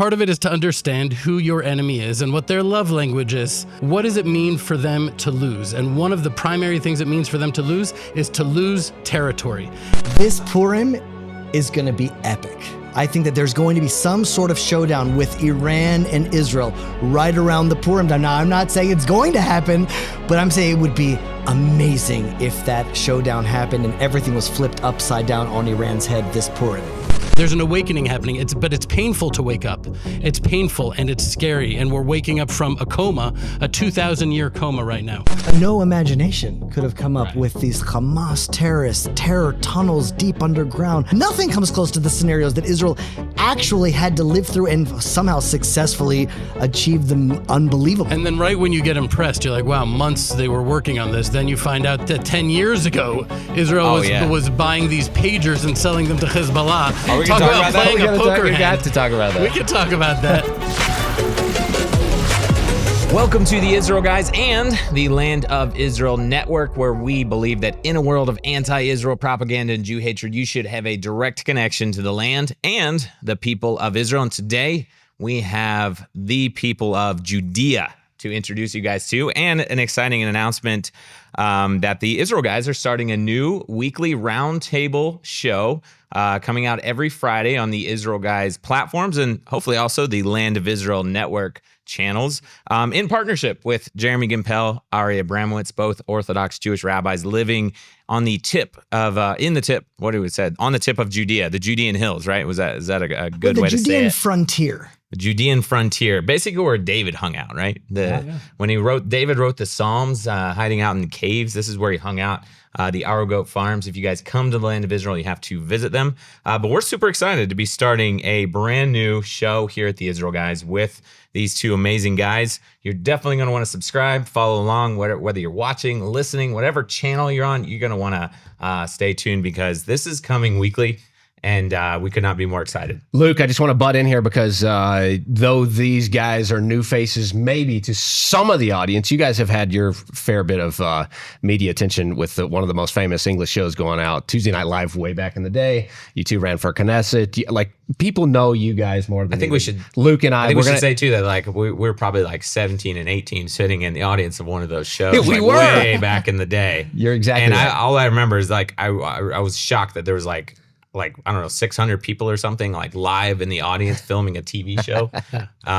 Part of it is to understand who your enemy is and what their love language is. What does it mean for them to lose? And one of the primary things it means for them to lose is to lose territory. This Purim is going to be epic. I think that there's going to be some sort of showdown with Iran and Israel right around the Purim time. Now, I'm not saying it's going to happen, but I'm saying it would be amazing if that showdown happened and everything was flipped upside down on Iran's head this Purim. There's an awakening happening, but it's painful to wake up. It's painful and it's scary, and we're waking up from a coma, a 2,000-year coma right now. No imagination could have come up with these Hamas terrorists, terror tunnels deep underground. Nothing comes close to the scenarios that Israel actually had to live through and somehow successfully achieve the unbelievable. And then right when you get impressed, you're like, wow, months they were working on this. Then you find out that 10 years ago, Israel was buying these pagers and selling them to Hezbollah. Talk about that? playing a poker hand. We got to talk about that. We can talk about that. Welcome to the Israel Guys and the Land of Israel Network, where we believe that in a world of anti-Israel propaganda and Jew hatred, you should have a direct connection to the land and the people of Israel. And today we have the people of Judea to introduce you guys to, and an exciting announcement that the Israel Guys are starting a new weekly roundtable show coming out every Friday on the Israel Guys platforms and hopefully also the Land of Israel Network channels in partnership with Jeremy Gimpel, Ari Abramowitz, both Orthodox Jewish rabbis living on the tip of, on the tip of Judea, the Judean hills, right? Is that a good way to say it? The Judean frontier. The Judean frontier, basically where David hung out, right? When David wrote the Psalms, hiding out in the caves. This is where he hung out. The Arugot farms. If you guys come to the Land of Israel, you have to visit them. But we're super excited to be starting a brand new show here at the Israel Guys with these two amazing guys. You're definitely going to want to subscribe, follow along, whether you're watching, listening, whatever channel you're on, you're going to want to stay tuned because this is coming weekly. And we could not be more excited. Luke, I just want to butt in here because though these guys are new faces maybe to some of the audience, you guys have had your fair bit of media attention with one of the most famous English shows going out, Tuesday Night Live way back in the day. You two ran for Knesset. Like, people know you guys more than I think we should. Luke and I think we should say too that like we're probably like 17 and 18 sitting in the audience of one of those shows. Yeah, we were way back in the day. You're exactly and right. all I remember is like I was shocked that there was like I don't know, 600 people or something like live in the audience filming a TV show.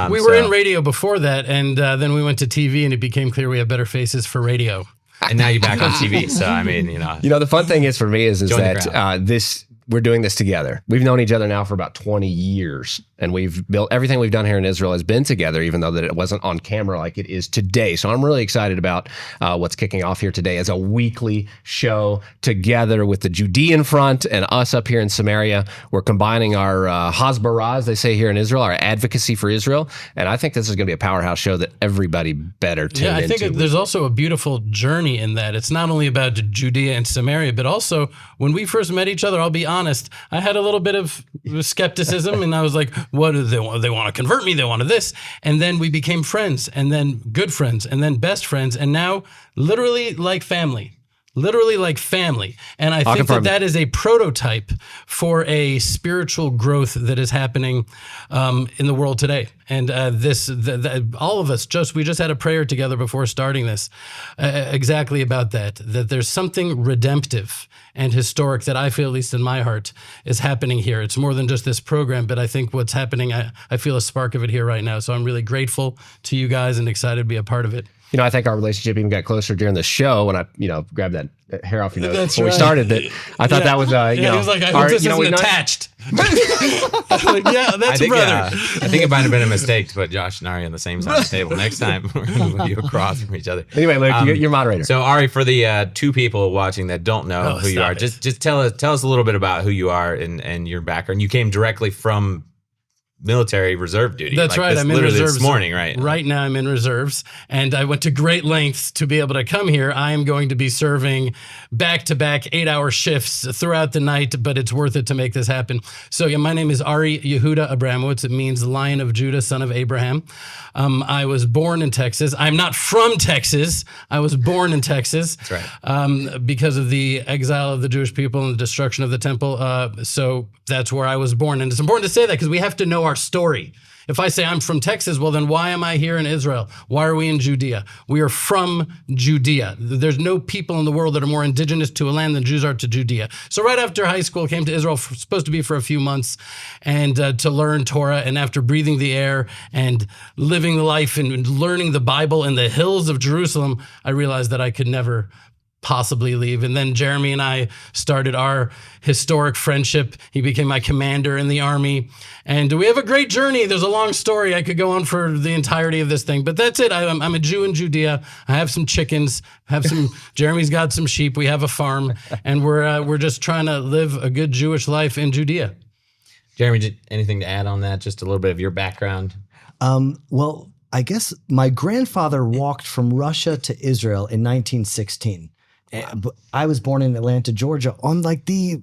We were in radio before that, and then we went to TV, and it became clear we have better faces for radio. And now you're back on TV. So I mean, the fun thing is for me is that we're doing this together. We've known each other now for about 20 years, and we've built everything we've done here in Israel has been together, even though that it wasn't on camera like it is today. So I'm really excited about what's kicking off here today as a weekly show together with the Judean front and us up here in Samaria. We're combining our hasbara, as they say here in Israel, our advocacy for Israel. And I think this is going to be a powerhouse show that everybody better tune into. Yeah, I think there's also a beautiful journey in that. It's not only about Judea and Samaria, but also when we first met each other, I'll be honest, I had a little bit of skepticism, and I was like, what do they want? They want to convert me. They wanted this. And then we became friends, and then good friends, and then best friends, and now literally like family. Literally like family. And I think that is a prototype for a spiritual growth that is happening in the world today. And all of us, we just had a prayer together before starting this, exactly about that there's something redemptive and historic that I feel, at least in my heart, is happening here. It's more than just this program, but I think what's happening, I feel a spark of it here right now. So I'm really grateful to you guys and excited to be a part of it. I think our relationship even got closer during the show when I, grabbed that hair off your nose That's before we started. That I thought that was, he was like, I hope this isn't attached. Like, yeah, that's brother. I think it might have been a mistake to put Josh and Ari on the same side of the table. Next time, we're going to move you across from each other. Anyway, Luke, you're moderator. So, Ari, for the two people watching that don't know who you are, just tell us a little bit about who you are and your background. You came directly from military reserve duty. That's right. I'm in reserves this morning, right? Right now I'm in reserves, and I went to great lengths to be able to come here. I am going to be serving back-to-back 8-hour shifts throughout the night, but it's worth it to make this happen. So yeah, my name is Ari Yehuda Abramowitz. It means Lion of Judah, son of Abraham. I was born in Texas. I'm not from Texas. I was born in Texas. That's right. Because of the exile of the Jewish people and the destruction of the temple. So that's where I was born. And it's important to say that because we have to know our story. If I say I'm from Texas, well, then why am I here in Israel? Why are we in Judea? We are from Judea. There's no people in the world that are more indigenous to a land than Jews are to Judea. So right after high school, came to Israel, supposed to be for a few months, and to learn Torah. And after breathing the air and living the life and learning the Bible in the hills of Jerusalem, I realized that I could never possibly leave. And then Jeremy and I started our historic friendship. He became my commander in the army. And we have a great journey. There's a long story. I could go on for the entirety of this thing, but that's it. I'm a Jew in Judea. I have some chickens, Jeremy's got some sheep. We have a farm, and we're just trying to live a good Jewish life in Judea. Jeremy, anything to add on that? Just a little bit of your background. Well, I guess my grandfather walked from Russia to Israel in 1916. Wow. I was born in Atlanta, Georgia, on like the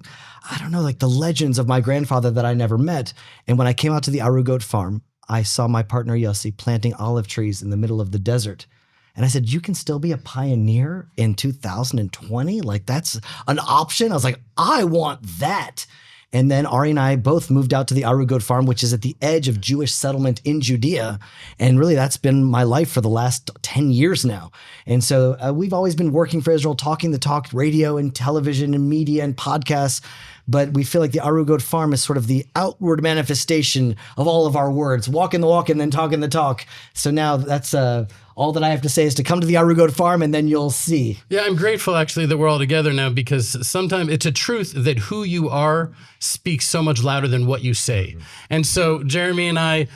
legends of my grandfather that I never met. And when I came out to the Arugot farm, I saw my partner Yossi planting olive trees in the middle of the desert. And I said, you can still be a pioneer in 2020? Like, that's an option? I was like, I want that. And then Ari and I both moved out to the Arugot farm, which is at the edge of Jewish settlement in Judea. And really, that's been my life for the last 10 years now. And so we've always been working for Israel, talking the talk, radio and television and media and podcasts. But we feel like the Arugot farm is sort of the outward manifestation of all of our words, walking the walk and then talking the talk. So now that's all that I have to say is to come to the Arugot farm, and then you'll see. Yeah, I'm grateful actually that we're all together now, because sometimes it's a truth that who you are speaks so much louder than what you say. And so Jeremy and I,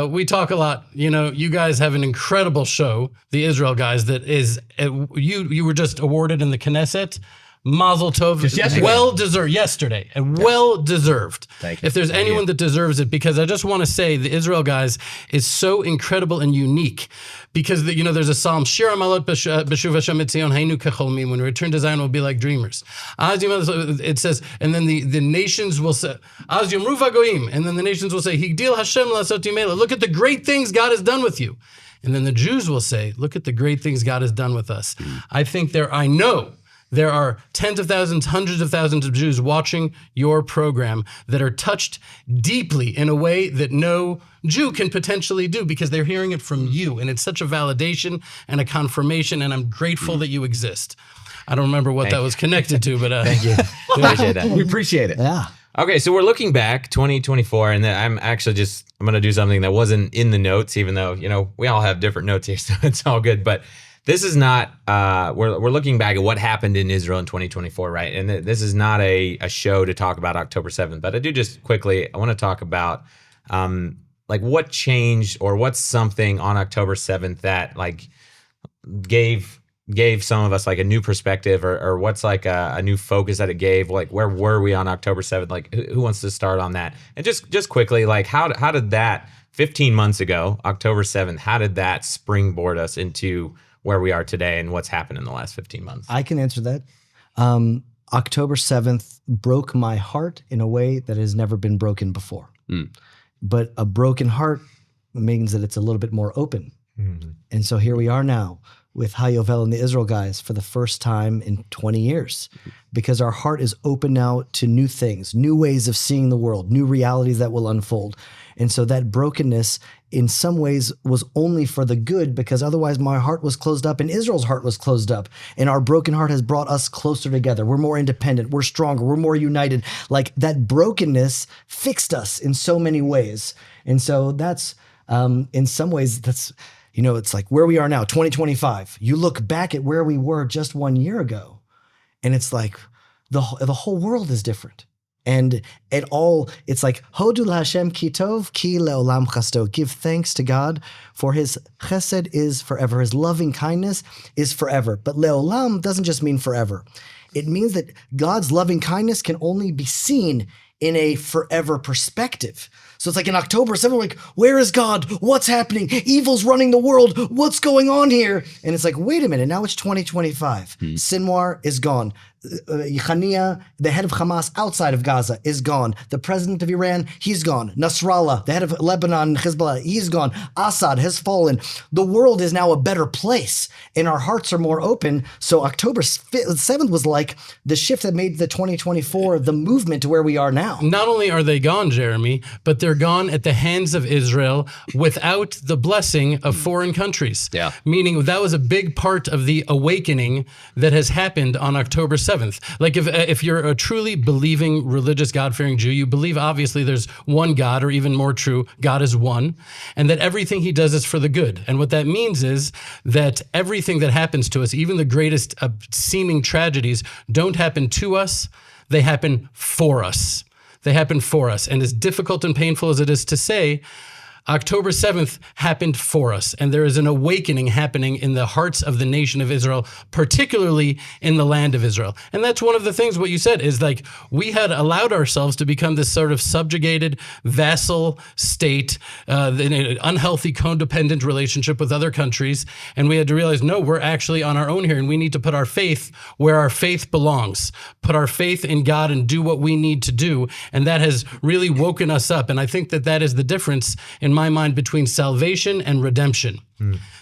we talk a lot. You know, you guys have an incredible show, the Israel guys, that is, you were just awarded in the Knesset. Mazel tov, well-deserved yesterday, and well-deserved. Thank you. If there's anyone that deserves it, because I just want to say the Israel guys is so incredible and unique, because there's a psalm, Shir Amalot B'shuv Hashem Etzion Hainu Kecholmim, when we return to Zion, we'll be like dreamers. It says, and then the nations will say, Az Yomru Vagoim, and then the nations will say, Higdil Hashem Lasot Yimela, look at the great things God has done with you. And then the Jews will say, look at the great things God has done with us. I know there are tens of thousands, hundreds of thousands of Jews watching your program that are touched deeply in a way that no Jew can potentially do, because they're hearing it from you. And it's such a validation and a confirmation, and I'm grateful that you exist. I don't remember what that was connected to, but thank you. Appreciate that. We appreciate it. Yeah. Okay, so we're looking back 2024, and then I'm going to do something that wasn't in the notes, even though, we all have different notes here, so it's all good. But this is not, we're looking back at what happened in Israel in 2024, right? And this is not a show to talk about October 7th, but I do just quickly, I want to talk about like what changed, or what's something on October 7th that like gave some of us like a new perspective, or what's like a new focus that it gave. Like, where were we on October 7th? Like, who wants to start on that? And just quickly, like how did that 15 months ago, October 7th, how did that springboard us into where we are today and what's happened in the last 15 months? I can answer that. October 7th broke my heart in a way that has never been broken before. But a broken heart means that it's a little bit more open. And so here we are now with Hayovel and the Israel guys for the first time in 20 years, because our heart is open now to new things, new ways of seeing the world, new realities that will unfold. And so that brokenness in some ways was only for the good, because otherwise my heart was closed up and Israel's heart was closed up. And our broken heart has brought us closer together. We're more independent. We're stronger. We're more united. Like, that brokenness fixed us in so many ways. And so that's, in some ways, that's, it's like where we are now, 2025. You look back at where we were just 1 year ago, and it's like the whole world is different. And it's like, Hodu Hashem ki tov, ki leolam chasto. Give thanks to God, for his chesed is forever. His loving kindness is forever. But leolam doesn't just mean forever. It means that God's loving kindness can only be seen in a forever perspective. So it's like in October 7th, like, where is God? What's happening? Evil's running the world. What's going on here? And it's like, wait a minute, now it's 2025. Sinwar is gone. Haniyeh, the head of Hamas outside of Gaza, is gone. The president of Iran, he's gone. Nasrallah, the head of Lebanon, Hezbollah, he's gone. Assad has fallen. The world is now a better place, and our hearts are more open. So October 7th was like the shift that made the 2024 the movement to where we are now. Not only are they gone, Jeremy, but they're gone at the hands of Israel without the blessing of foreign countries. Yeah. Meaning that was a big part of the awakening that has happened on October 7th. Like if you're a truly believing, religious, God-fearing Jew, you believe obviously there's one God, or even more true, God is one, and that everything he does is for the good. And what that means is that everything that happens to us, even the greatest seeming tragedies, don't happen to us, they happen for us. They happen for us. And as difficult and painful as it is to say, October 7th happened for us, and there is an awakening happening in the hearts of the nation of Israel, particularly in the land of Israel. And that's one of the things, what you said, is like we had allowed ourselves to become this sort of subjugated vassal state, in an unhealthy, codependent relationship with other countries, and we had to realize, no, we're actually on our own here, and we need to put our faith where our faith belongs, put our faith in God and do what we need to do, and that has really woken us up. And I think that that is the difference in my mind between salvation and redemption.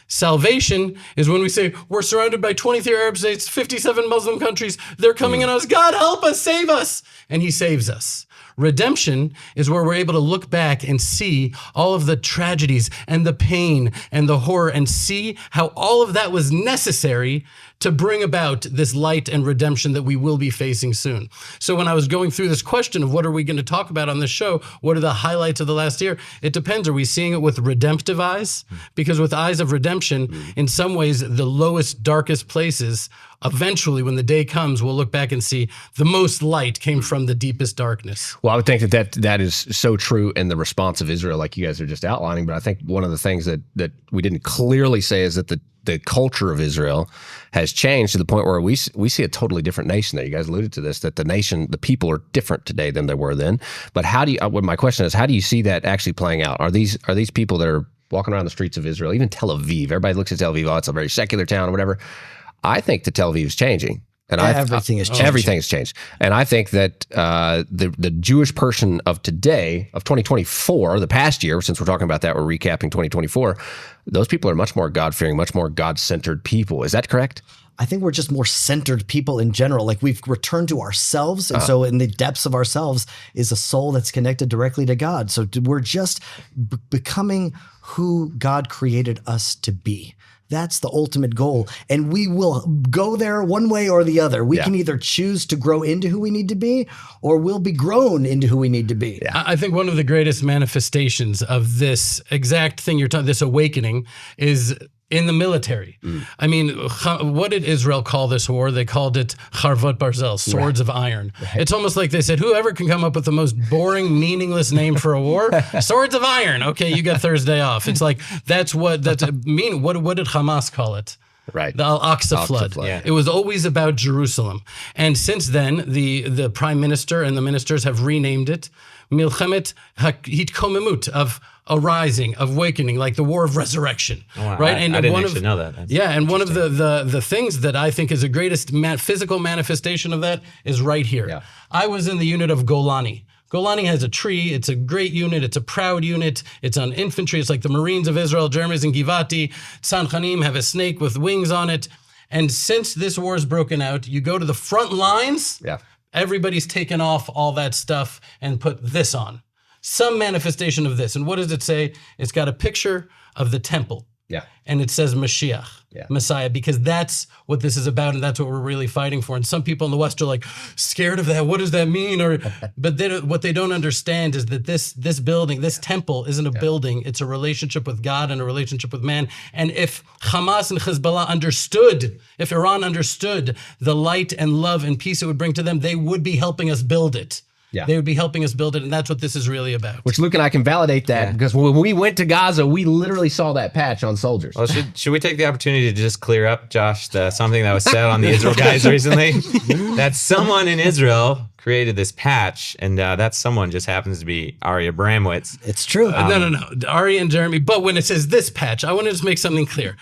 Salvation is when we say we're surrounded by 23 Arab states, 57 Muslim countries, they're coming in us, God help us, save us, and he saves us. Redemption is where we're able to look back and see all of the tragedies and the pain and the horror and see how all of that was necessary to bring about this light and redemption that we will be facing soon. So when I was going through this question of what are we going to talk about on this show, what are the highlights of the last year, it depends. Are we seeing it with redemptive eyes? Because with eyes of redemption, in some ways, the lowest, darkest places, eventually when the day comes, we'll look back and see the most light came from the deepest darkness. Well, I would think that is so true in the response of Israel, like you guys are just outlining. But I think one of the things that we didn't clearly say is that the culture of Israel has changed to the point where we see a totally different nation there. You guys alluded to this, that the people are different today than they were then. But how do you, my question is, how do you see that actually playing out? Are these people that are walking around the streets of Israel, even Tel Aviv, everybody looks at Tel Aviv, oh, it's a very secular town or whatever. I think that Tel Aviv is changing. And everything has changed. Everything has changed. And I think that the Jewish person of today, of 2024, the past year, since we're talking about that, we're recapping 2024, those people are much more God-fearing, much more God-centered people. Is that correct? I think we're just more centered people in general. Like we've returned to ourselves. And so in the depths of ourselves is a soul that's connected directly to God. So we're just becoming who God created us to be. That's the ultimate goal. And we will go there one way or the other. We can either choose to grow into who we need to be, or we'll be grown into who we need to be. Yeah. I think one of the greatest manifestations of this exact thing you're talking, this awakening, is in the military. I mean, what did Israel call this war? They called it Charvot Barzel, swords of iron. Right. It's almost like they said, whoever can come up with the most boring, meaningless name for a war, swords of iron. Okay, you got Thursday off. It's like, that's what did Hamas call it? Right. The Al-Aqsa flood. Yeah. It was always about Jerusalem. And since then, the prime minister and the ministers have renamed it Milchemet HaHitkomemut, of arising, of awakening, like the war of resurrection. Oh, wow. Right? I didn't actually know that. And one of the things that I think is the greatest physical manifestation of that is right here. Yeah. I was in the unit of Golani. Golani has a tree. It's a great unit. It's a proud unit. It's on infantry. It's like the Marines of Israel. Jeremy's in Givati. Tzanchanim have a snake with wings on it. And since this war has broken out, you go to the front lines. Yeah. Everybody's taken off all that stuff and put this on. Some manifestation of this. And what does it say? It's got a picture of the temple. Yeah. And it says Mashiach, Messiah, because that's what this is about, and that's what we're really fighting for. And some people in the West are like scared of that. What does that mean? But what they don't understand is that this building, this temple, isn't a building. It's a relationship with God and a relationship with man. And if Hamas and Hezbollah understood, if Iran understood the light and love and peace it would bring to them, they would be helping us build it. Yeah. They would be helping us build it, and that's what this is really about. Which Luke and I can validate that because when we went to Gaza, we literally saw that patch on soldiers. Well, should we take the opportunity to just clear up, Josh, something that was said on the Israel guys recently? That someone in Israel created this patch, and that someone just happens to be Ari Abramowitz. It's true. No. Ari and Jeremy. But when it says this patch, I want to just make something clear.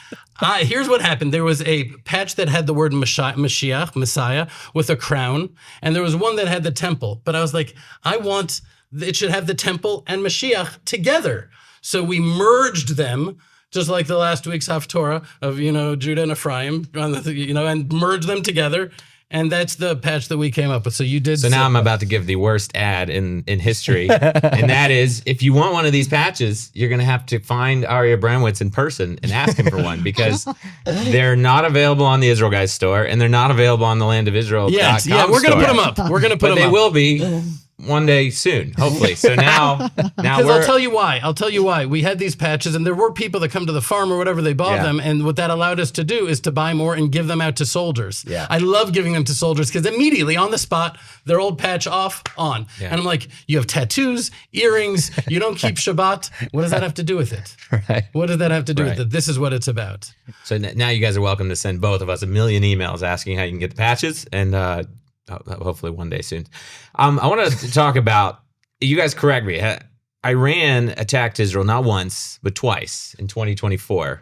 Here's what happened. There was a patch that had the word Mashiach, Messiah, with a crown. And there was one that had the temple. But I was like, it should have the temple and Mashiach together. So we merged them, just like the last week's Haftorah of, Judah and Ephraim, and merged them together. And that's the patch that we came up with. So you did. So now I'm about to give the worst ad in history. And that is, if you want one of these patches, you're going to have to find Ari Abramowitz in person and ask him for one, because they're not available on the Israel Guys store, and they're not available on the Land of Israel. Yeah, we're going to put them up. We're going to put them up. But they will be one day soon, hopefully. So now I'll tell you why. We had these patches, and there were people that come to the farm or whatever, they bought them, and what that allowed us to do is to buy more and give them out to soldiers. Yeah. I love giving them to soldiers because immediately on the spot, their old patch off, on. Yeah. And I'm like, you have tattoos, earrings, you don't keep Shabbat. What does that have to do with it? Right. What does that have to do with it? This is what it's about. So now you guys are welcome to send both of us 1 million emails asking how you can get the patches, and hopefully one day soon. I want to talk about, you guys correct me, Iran attacked Israel not once, but twice in 2024.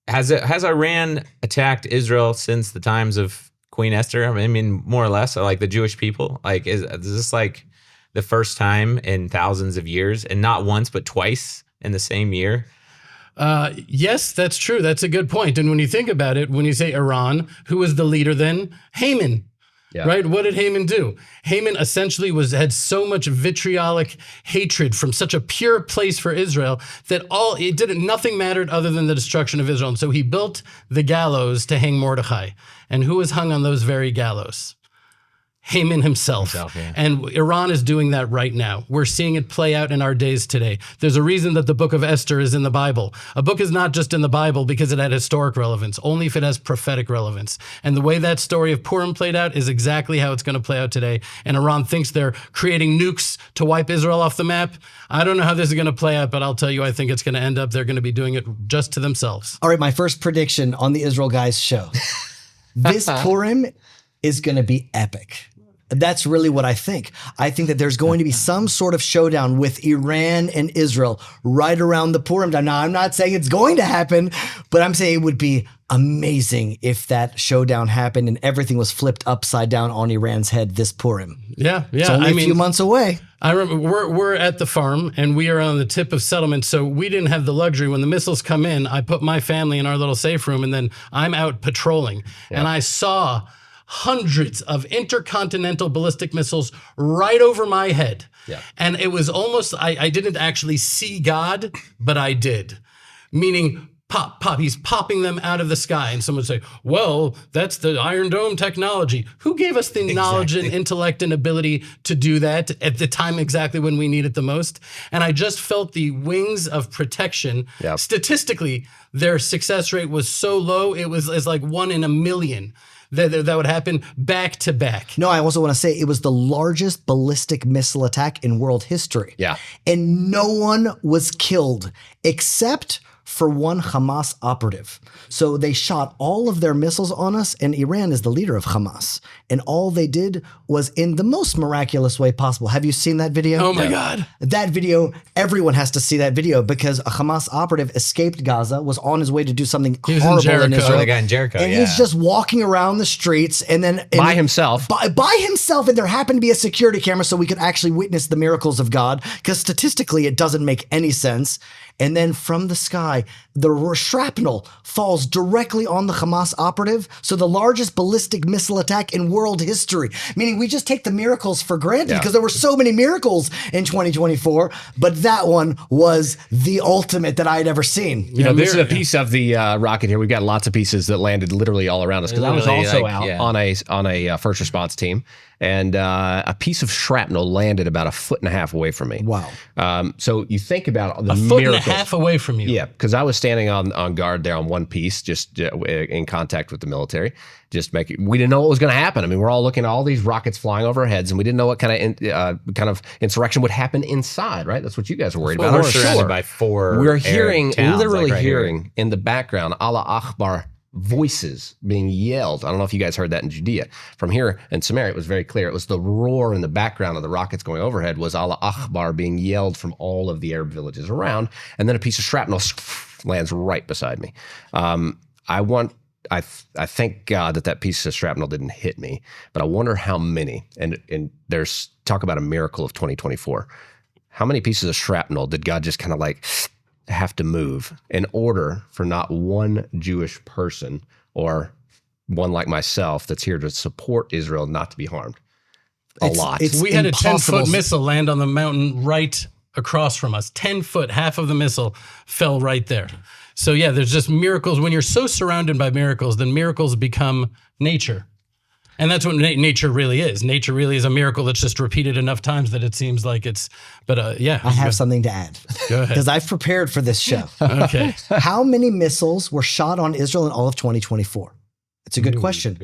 Has Iran attacked Israel since the times of Queen Esther? I mean, more or less, like the Jewish people? Like, is this like the first time in thousands of years, and not once, but twice in the same year? Yes, that's true. That's a good point. And when you think about it, when you say Iran, who was the leader then? Haman. Yeah. Right? What did Haman do? Haman essentially had so much vitriolic hatred from such a pure place for Israel that nothing mattered other than the destruction of Israel. And so he built the gallows to hang Mordechai. And who was hung on those very gallows? Haman himself. Yeah. And Iran is doing that right now. We're seeing it play out in our days today. There's a reason that the book of Esther is in the Bible. A book is not just in the Bible because it had historic relevance, only if it has prophetic relevance. And the way that story of Purim played out is exactly how it's going to play out today. And Iran thinks they're creating nukes to wipe Israel off the map. I don't know how this is going to play out, but I'll tell you, I think it's going to end up, they're going to be doing it just to themselves. All right, my first prediction on the Israel Guys show. This Purim is going to be epic. That's really what I think. I think that there's going to be some sort of showdown with Iran and Israel right around the Purim time. Now, I'm not saying it's going to happen, but I'm saying it would be amazing if that showdown happened and everything was flipped upside down on Iran's head this Purim. Yeah. It's only a few months away. I remember we're at the farm and we are on the tip of settlement, so we didn't have the luxury. When the missiles come in, I put my family in our little safe room, and then I'm out patrolling. Yeah. And I saw hundreds of intercontinental ballistic missiles right over my head. Yeah. And it was almost, I didn't actually see God, but I did. Meaning, pop, he's popping them out of the sky. And someone would say, well, that's the Iron Dome technology. Who gave us the knowledge and intellect and ability to do that at the time exactly when we need it the most? And I just felt the wings of protection. Yep. Statistically, their success rate was so low, it's like 1 in a million. That would happen back to back. No, I also want to say it was the largest ballistic missile attack in world history. Yeah. And no one was killed except for one Hamas operative. So they shot all of their missiles on us, and Iran is the leader of Hamas. And all they did was in the most miraculous way possible. Have you seen that video? Oh my God. That video, everyone has to see that video because a Hamas operative escaped Gaza, was on his way to do something horrible in Israel. The guy in Jericho, and he's just walking around the streets and then by himself. By himself, and there happened to be a security camera so we could actually witness the miracles of God, because statistically it doesn't make any sense. And then from the sky, the shrapnel falls directly on the Hamas operative. So the largest ballistic missile attack in world history. Meaning we just take the miracles for granted because there were so many miracles in 2024. But that one was the ultimate that I had ever seen. You know, this is a piece of the rocket here. We've got lots of pieces that landed literally all around us. Because I was also on a first response team. And a piece of shrapnel landed about 1.5 feet away from me. Wow. So you think about the miracles. 1.5 feet away from you. Yeah, because I was standing on guard there on one piece, just in contact with the military. We didn't know what was going to happen. I mean, we're all looking at all these rockets flying over our heads, and we didn't know what kind of insurrection would happen inside, right? That's what you guys were worried about. We're surrounded by 4 We're hearing, towns, literally like right hearing here. in the background, Allah Akbar, voices being yelled. I don't know if you guys heard that in Judea. From here in Samaria, it was very clear. It was the roar in the background of the rockets going overhead was Allah Akbar being yelled from all of the Arab villages around. And then a piece of shrapnel lands right beside me. I thank God that piece of shrapnel didn't hit me, but I wonder how many, and there's talk about a miracle of 2024. How many pieces of shrapnel did God just kind of like have to move in order for not one Jewish person or one like myself that's here to support Israel not to be harmed? Lot. We had a 10-foot missile land on the mountain right across from us. 10 foot, half of the missile fell right there. So yeah, there's just miracles. When you're so surrounded by miracles, then miracles become nature. And that's what nature really is. Nature really is a miracle that's just repeated enough times that it seems like it's, but yeah. I have something to add. Go ahead. Because I've prepared for this show. Okay. How many missiles were shot on Israel in all of 2024? It's a good question.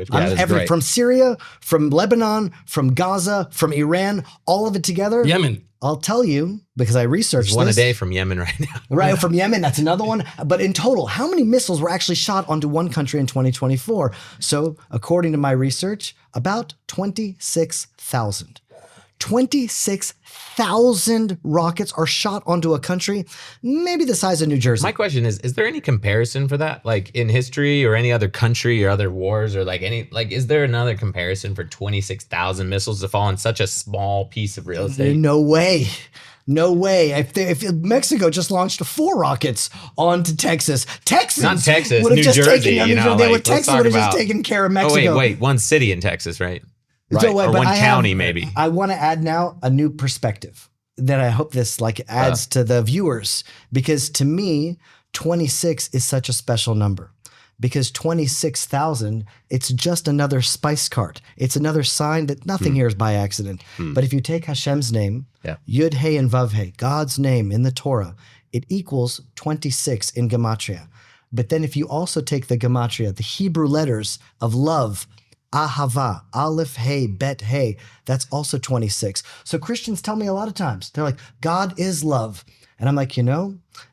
From Syria, from Lebanon, from Gaza, from Iran, all of it together. Yemen. I'll tell you, because I researched There's one this. a day from Yemen right now. Right, from Yemen, that's another one. But in total, how many missiles were actually shot onto one country in 2024? So according to my research, about 26,000. 26,000 rockets are shot onto a country, maybe the size of New Jersey. My question is there any comparison for that? Like in history or any other country or other wars or is there another comparison for 26,000 missiles to fall on such a small piece of real estate? No way. No way. If Mexico just launched 4 rockets onto Texas, Not Texas, would have New just Jersey. Texas would have just taken care of Mexico. Oh, wait. One city in Texas, right? Right. Or one county, maybe. I want to add now a new perspective that I hope this adds to the viewers, because to me, 26 is such a special number. Because 26,000, it's just another spice cart. It's another sign that nothing here is by accident. But if you take Hashem's name, Yud Hey and Vav Hey, God's name in the Torah, it equals 26 in Gematria. But then if you also take the Gematria, the Hebrew letters of love, Ahava, Aleph, Hey, Bet, Hey, that's also 26. So Christians tell me a lot of times, they're like, God is love. And I'm like,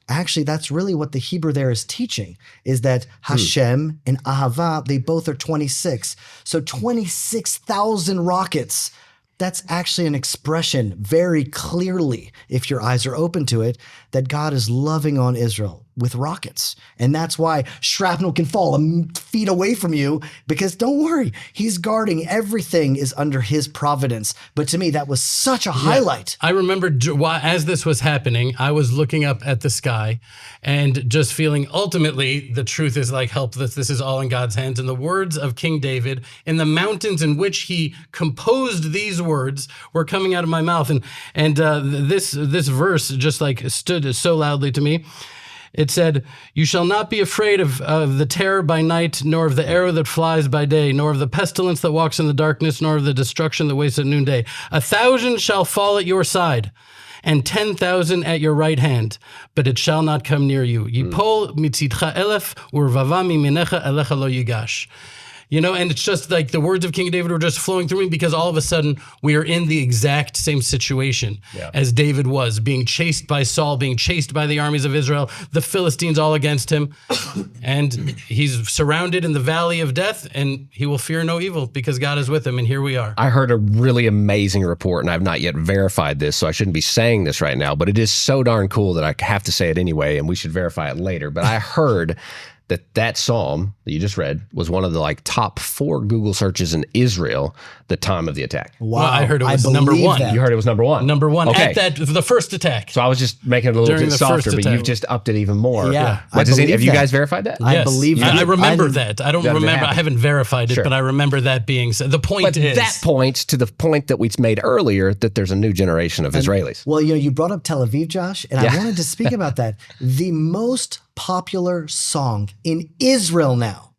actually, that's really what the Hebrew there is teaching, is that Hashem and Ahava, they both are 26. So 26,000 rockets, that's actually an expression very clearly, if your eyes are open to it, that God is loving on Israel with rockets. And that's why shrapnel can fall feet away from you, because don't worry, he's guarding. Everything is under his providence. But to me, that was such a highlight. I remember as this was happening, I was looking up at the sky and just feeling ultimately the truth is help this is all in God's hands. And the words of King David in the mountains in which he composed these words were coming out of my mouth. And this verse just stood so loudly to me. It said, "You shall not be afraid of the terror by night, nor of the arrow that flies by day, nor of the pestilence that walks in the darkness, nor of the destruction that wastes at noonday. 1,000 shall fall at your side, and 10,000 at your right hand, but it shall not come near you. Yipol mitzidcha elef, urvava miminecha elecha lo yigash." And it's just like the words of King David were just flowing through me, because all of a sudden we are in the exact same situation as David was, being chased by Saul, being chased by the armies of Israel, the Philistines all against him. And he's surrounded in the valley of death, and he will fear no evil because God is with him. And here we are. I heard a really amazing report, and I've not yet verified this, so I shouldn't be saying this right now, but it is so darn cool that I have to say it anyway, and we should verify it later. But I heard that psalm that you just read was one of the top 4 Google searches in Israel the time of the attack. Wow. Well, I heard it was number 1. That. You heard it was number 1? Number 1 okay. at the first attack. So I was just making it a little bit softer, but you've just upped it even more. Yeah. But have you guys verified that? Yes. I believe I remember that. I don't remember. I haven't verified it, Sure. but I remember that being said. The point is that points to the point that we made earlier, that there's a new generation of Israelis. Well, you brought up Tel Aviv, Josh, and I wanted to speak about that. The most popular song in Israel now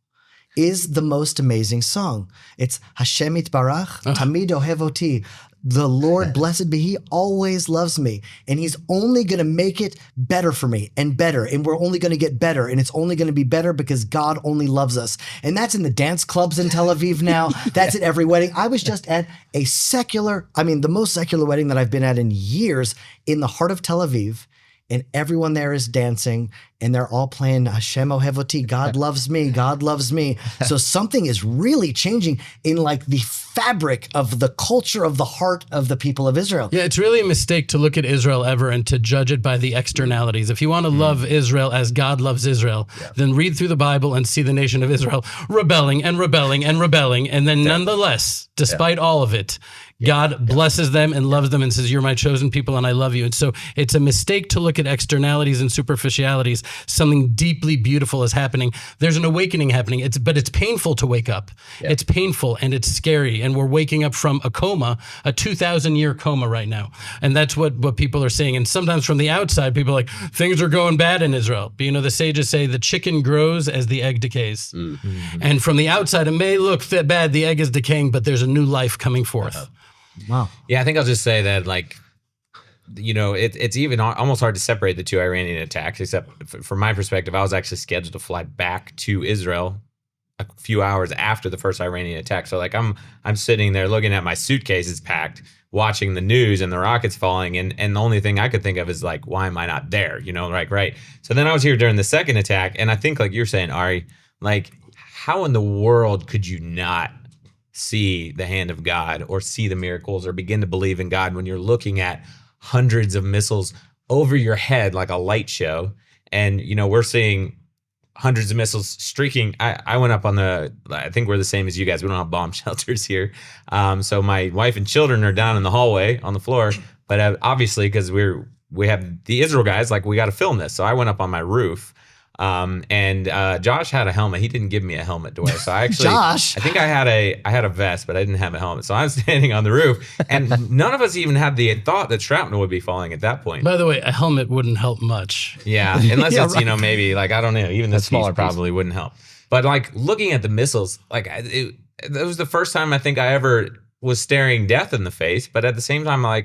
is the most amazing song. It's Hashem Yitbarach, Tamid Ohev Oti. The Lord, blessed be He, always loves me. And He's only going to make it better for me and better. And we're only going to get better. And it's only going to be better because God only loves us. And that's in the dance clubs in Tel Aviv now. That's at every wedding. I was just at the most secular wedding that I've been at in years, in the heart of Tel Aviv. and everyone there is dancing, and they're all playing Hashem Ohevoti, God loves me, God loves me. So something is really changing in like the fabric of the culture of the heart of the people of Israel. Yeah, it's really a mistake to look at Israel ever and to judge it by the externalities. If you want to love Israel as God loves Israel, then read through the Bible and see the nation of Israel rebelling and rebelling and rebelling. And then nonetheless, despite all of it, God blesses them and loves them and says, you're my chosen people and I love you. And so it's a mistake to look at externalities and superficialities. Something deeply beautiful is happening. There's an awakening happening. But it's painful to wake up. Yeah. It's painful and it's scary. And we're waking up from a coma, a 2,000-year coma right now. And that's what people are saying. And sometimes from the outside, people are like, things are going bad in Israel. But the sages say the chicken grows as the egg decays. Mm-hmm. And from the outside, it may look bad, the egg is decaying, but there's a new life coming forth. Wow. Yeah, I think I'll just say that, like, it's even almost hard to separate the two Iranian attacks, except from my perspective, I was actually scheduled to fly back to Israel a few hours after the first Iranian attack. So like I'm sitting there looking at my suitcases packed, watching the news and the rockets falling, and the only thing I could think of is like, why am I not there? Right. So then I was here during the second attack, and I think like you're saying, Ari, like how in the world could you not see the hand of God or see the miracles or begin to believe in God when you're looking at hundreds of missiles over your head like a light show? And, we're seeing hundreds of missiles streaking. I went up on I think we're the same as you guys. We don't have bomb shelters here. So my wife and children are down in the hallway on the floor. But obviously, because we have the Israel guys, like we got to film this. So I went up on my roof. And Josh had a helmet. He didn't give me a helmet to wear. So I actually, I think I had a vest, but I didn't have a helmet. So I'm standing on the roof, and none of us even had the thought that shrapnel would be falling at that point. By the way, a helmet wouldn't help much. Yeah, unless it's maybe like I don't know, even the smaller probably wouldn't help. But like looking at the missiles, like it was the first time I think I ever was staring death in the face. But at the same time, I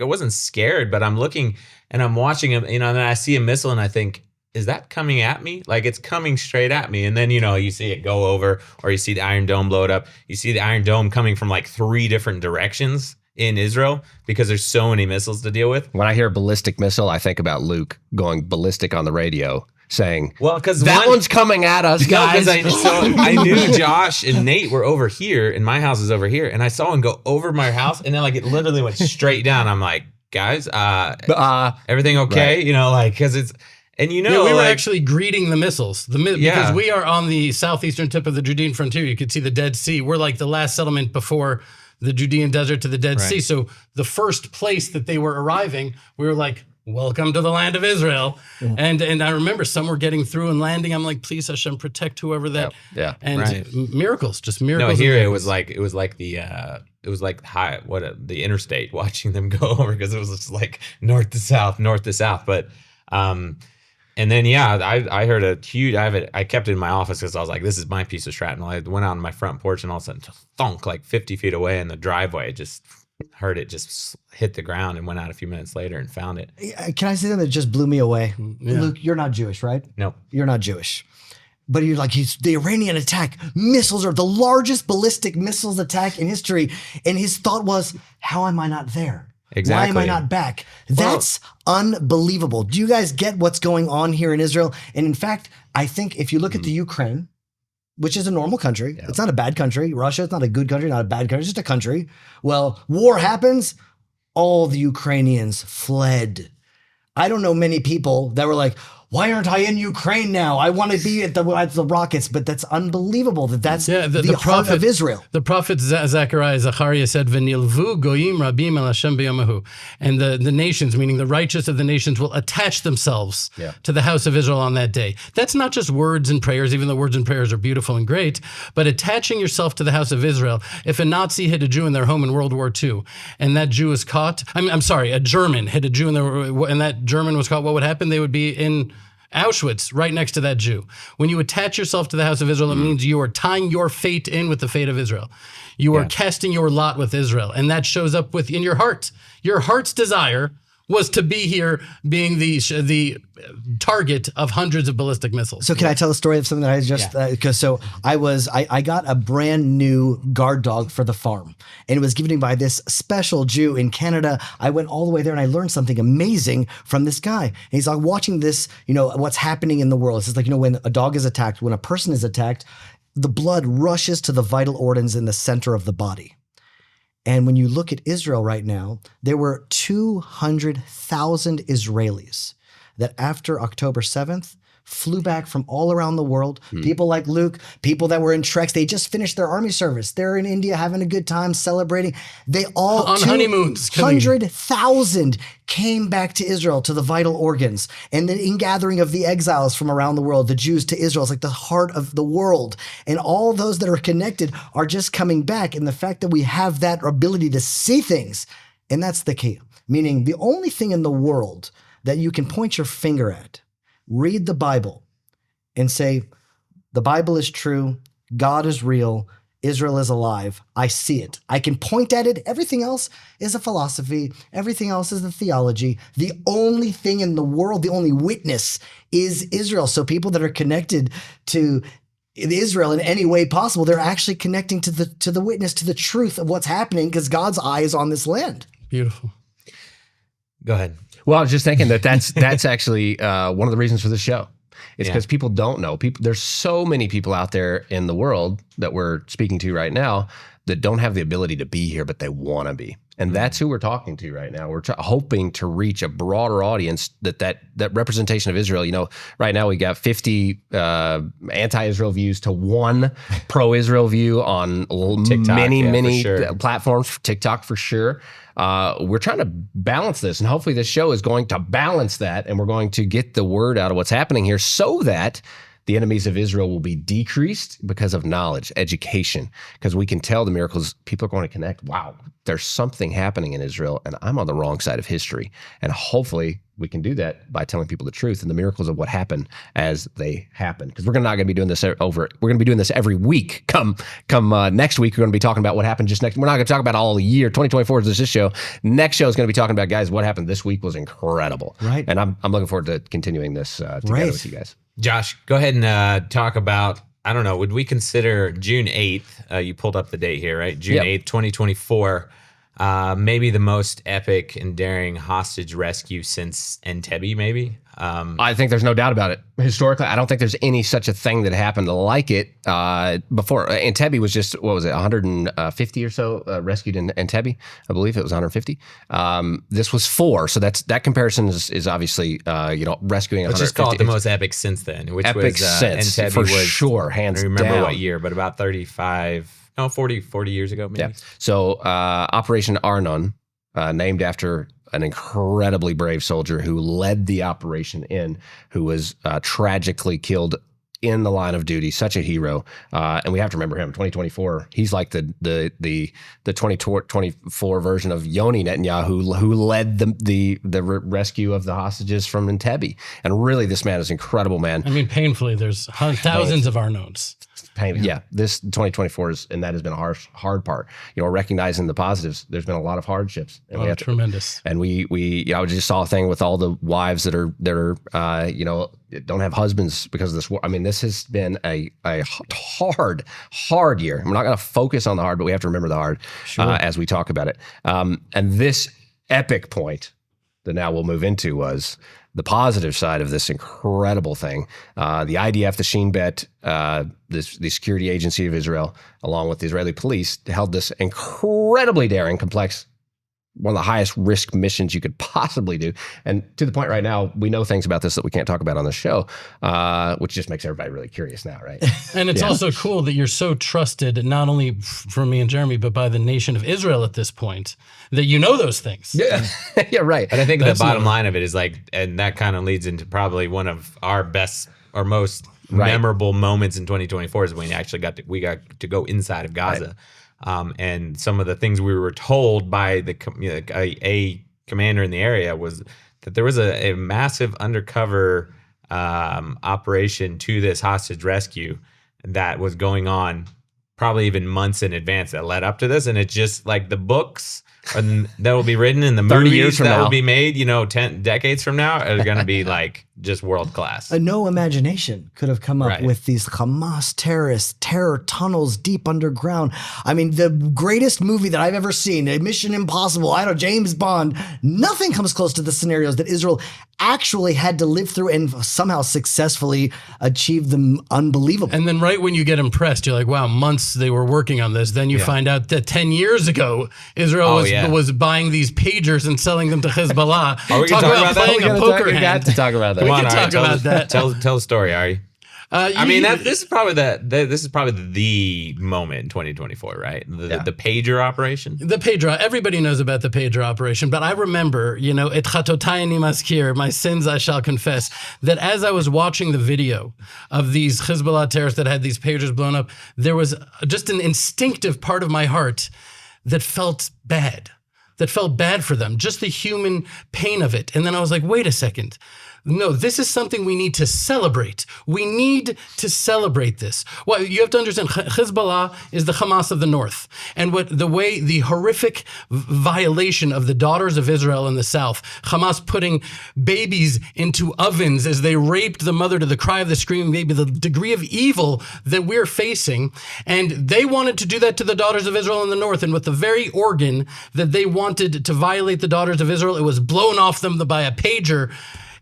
wasn't scared, but I'm looking and I'm watching him, and I see a missile and I think, is that coming at me? Like it's coming straight at me. And then, you see it go over, or you see the Iron Dome blow it up. You see the Iron Dome coming from like 3 different directions in Israel because there's so many missiles to deal with. When I hear ballistic missile, I think about Luke going ballistic on the radio saying, well, because that one's coming at us, guys. I knew Josh and Nate were over here and my house is over here. And I saw one go over my house and then like it literally went straight down. I'm like, guys, everything okay? Right. Because it's, and we were actually greeting the missiles. Because we are on the southeastern tip of the Judean frontier. You could see the Dead Sea. We're like the last settlement before the Judean desert to the Dead Sea. So the first place that they were arriving, we were like, welcome to the land of Israel. Yeah. And I remember some were getting through and landing. I'm like, please Hashem, protect whoever that. Yeah. And miracles, just miracles. No, here it was like the the interstate watching them go over, because it was just like north to south. But and then, I heard a huge, I kept it in my office because I was like, this is my piece of shrapnel. I went out on my front porch and all of a sudden, just thunk, like 50 feet away in the driveway, just heard it just hit the ground, and went out a few minutes later and found it. Can I say something that just blew me away? Yeah. Luke, you're not Jewish, right? No. You're not Jewish. But you're like, the Iranian attack, missiles are the largest ballistic missiles attack in history. And his thought was, how am I not there? Exactly. Why am I not back? That's unbelievable. Do you guys get what's going on here in Israel? And in fact, I think if you look at the Ukraine, which is a normal country, it's not a bad country. Russia, it's not a good country, not a bad country, it's just a country. Well, war happens, all the Ukrainians fled. I don't know many people that were like, why aren't I in Ukraine now? I want to be at the rockets. But that's unbelievable that's the heart of Israel. The prophet Zechariah said, V'nilvu goyim rabim el Hashem b'yomahu. And the nations, meaning the righteous of the nations, will attach themselves to the house of Israel on that day. That's not just words and prayers, even though words and prayers are beautiful and great, but attaching yourself to the house of Israel. If a Nazi hit a Jew in their home in World War II, and that Jew was caught, a German hit a Jew and that German was caught, what would happen? They would be in Auschwitz, right next to that Jew. When you attach yourself to the house of Israel, it means you are tying your fate in with the fate of Israel. You are casting your lot with Israel, and that shows up in your heart. Your heart's desire was to be here being the target of hundreds of ballistic missiles. So can I tell a story of something that I just, I got a brand new guard dog for the farm, and it was given to me by this special Jew in Canada. I went all the way there and I learned something amazing from this guy. And he's like watching this, what's happening in the world. It's just like, when a dog is attacked, when a person is attacked, the blood rushes to the vital organs in the center of the body. And when you look at Israel right now, there were 200,000 Israelis that after October 7th flew back from all around the world. People like Luke, people that were in treks, they just finished their army service. They're in India having a good time celebrating. They all, on honeymoons, 200,000 came back to Israel, to the vital organs. And the ingathering of the exiles from around the world, the Jews to Israel, is like the heart of the world. And all those that are connected are just coming back. And the fact that we have that ability to see things, and that's the key. Meaning the only thing in the world that you can point your finger at, read the Bible and say, the Bible is true, God is real, Israel is alive. I see it. I can point at it. Everything else is a philosophy. Everything else is the theology. The only thing in the world, the only witness is Israel. So people that are connected to Israel in any way possible, they're actually connecting to the witness, to the truth of what's happening, because God's eye is on this land. Beautiful. Go ahead. Well, I was just thinking that's actually one of the reasons for the show. It's because people don't know. There's so many people out there in the world that we're speaking to right now that don't have the ability to be here, but they want to be. And that's who we're talking to right now. We're hoping to reach a broader audience that representation of Israel. Right now we got 50 anti-Israel views to 1 pro-Israel view on TikTok, many platforms, TikTok for sure. We're trying to balance this, and hopefully this show is going to balance that, and we're going to get the word out of what's happening here so that the enemies of Israel will be decreased because of knowledge, education, because we can tell the miracles. People are going to connect. Wow, there's something happening in Israel, and I'm on the wrong side of history. And hopefully we can do that by telling people the truth and the miracles of what happened as they happen. Because we're not going to be doing this We're going to be doing this every week. Come next week, we're going to be talking about what happened just next. We're not going to talk about all year. 2024 is this show. Next show is going to be talking about, guys, what happened this week was incredible. Right. And I'm looking forward to continuing this together with you guys. Josh, go ahead and talk about, I don't know, would we consider June 8th, you pulled up the date here, right? June 8th, 2024, maybe the most epic and daring hostage rescue since Entebbe, maybe? I think there's no doubt about it. Historically, I don't think there's any such a thing that happened like it before. Entebbe was just, 150 or so rescued in Entebbe? I believe it was 150. This was 4, so that comparison is obviously rescuing. Let's just call it the most epic since then, which epic was since, Entebbe for was, sure, hands down. I remember what year, but about 40 years ago, maybe. Yeah. So Operation Arnon, named after an incredibly brave soldier who led the operation who was tragically killed in the line of duty, such a hero. And we have to remember him, 2024, he's like the 2024 version of Yoni Netanyahu, who led the rescue of the hostages from Entebbe. And really, this man is an incredible man. I mean, painfully, there's thousands of Arnons. This 2024 and that has been a hard part. Recognizing the positives, there's been a lot of hardships. And tremendous. And we I just saw a thing with all the wives that are don't have husbands because of this war. I mean, this has been a hard year. We're not going to focus on the hard, but we have to remember the hard as we talk about it. And this epic point that now we'll move into was the positive side of this incredible thing. The IDF, the Shin Bet, the security agency of Israel, along with the Israeli police, held this incredibly daring, complex, one of the highest risk missions you could possibly do. And to the point right now, we know things about this that we can't talk about on the show, which just makes everybody really curious now, right? And it's also cool that you're so trusted, not only from me and Jeremy, but by the nation of Israel at this point, that you know those things. Yeah, yeah, right. But I think the bottom line of it is and that kind of leads into probably one of our best or most memorable moments in 2024 is when we got to go inside of Gaza. Right. And some of the things we were told by a commander in the area was that there was a massive undercover operation to this hostage rescue that was going on probably even months in advance that led up to this. And it's just like the books that will be written and the 30 movies years from that now will be made, 10 decades from now are going to be like just world class. No imagination could have come up Right. with these Hamas terrorists, terror tunnels deep underground. I mean, the greatest movie that I've ever seen, Mission Impossible, James Bond, nothing comes close to the scenarios that Israel actually had to live through and somehow successfully achieve them unbelievable. And then right when you get impressed, you're like, wow, months they were working on this. Then you find out that 10 years ago, Israel was buying these pagers and selling them to Hezbollah. Are we going to talk about that? playing a poker We got hand. to talk about that. We Come can on, talk Ari, about that. Tell the story, Ari. I mean, You- this is probably the moment in 2024, right? The pager operation. The Pedra, everybody knows about the Pedra operation, but I remember, et chatotai ani maskir, my sins I shall confess, that as I was watching the video of these Hezbollah terrorists that had these pagers blown up, there was just an instinctive part of my heart that felt bad for them, just the human pain of it. And then I was like, wait a second. No, this is something we need to celebrate. We need to celebrate this. Well, you have to understand, Hezbollah is the Hamas of the north. And the horrific violation of the daughters of Israel in the south, Hamas putting babies into ovens as they raped the mother to the cry of the screaming baby, the degree of evil that we're facing. And they wanted to do that to the daughters of Israel in the north. And with the very organ that they wanted to violate the daughters of Israel, it was blown off them by a pager.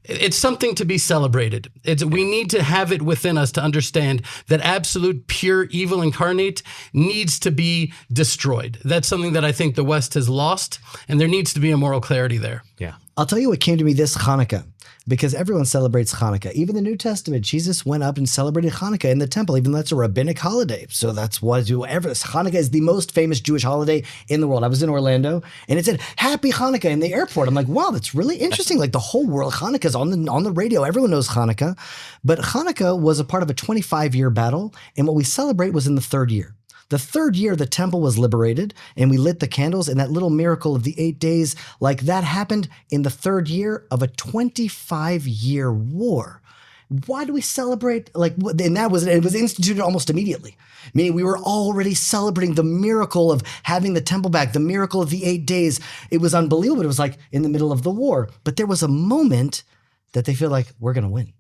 It's something to be celebrated. We need to have it within us to understand that absolute pure evil incarnate needs to be destroyed. That's something that I think the West has lost, and there needs to be a moral clarity there. Yeah. I'll tell you what came to me this Hanukkah, because everyone celebrates Hanukkah. Even the New Testament, Jesus went up and celebrated Hanukkah in the temple, even though that's a rabbinic holiday. So that's what Hanukkah is the most famous Jewish holiday in the world. I was in Orlando and it said, Happy Hanukkah in the airport. I'm like, wow, that's really interesting. Like the whole world, Hanukkah's on the radio. Everyone knows Hanukkah. But Hanukkah was a part of a 25-year battle. And what we celebrate was in the third year. The third year, the temple was liberated and we lit the candles, and that little miracle of the 8 days, like that happened in the third year of a 25-year war. Why do we celebrate? And it was instituted almost immediately. Meaning we were already celebrating the miracle of having the temple back, the miracle of the 8 days. It was unbelievable. It was like in the middle of the war. But there was a moment that they feel like we're going to win.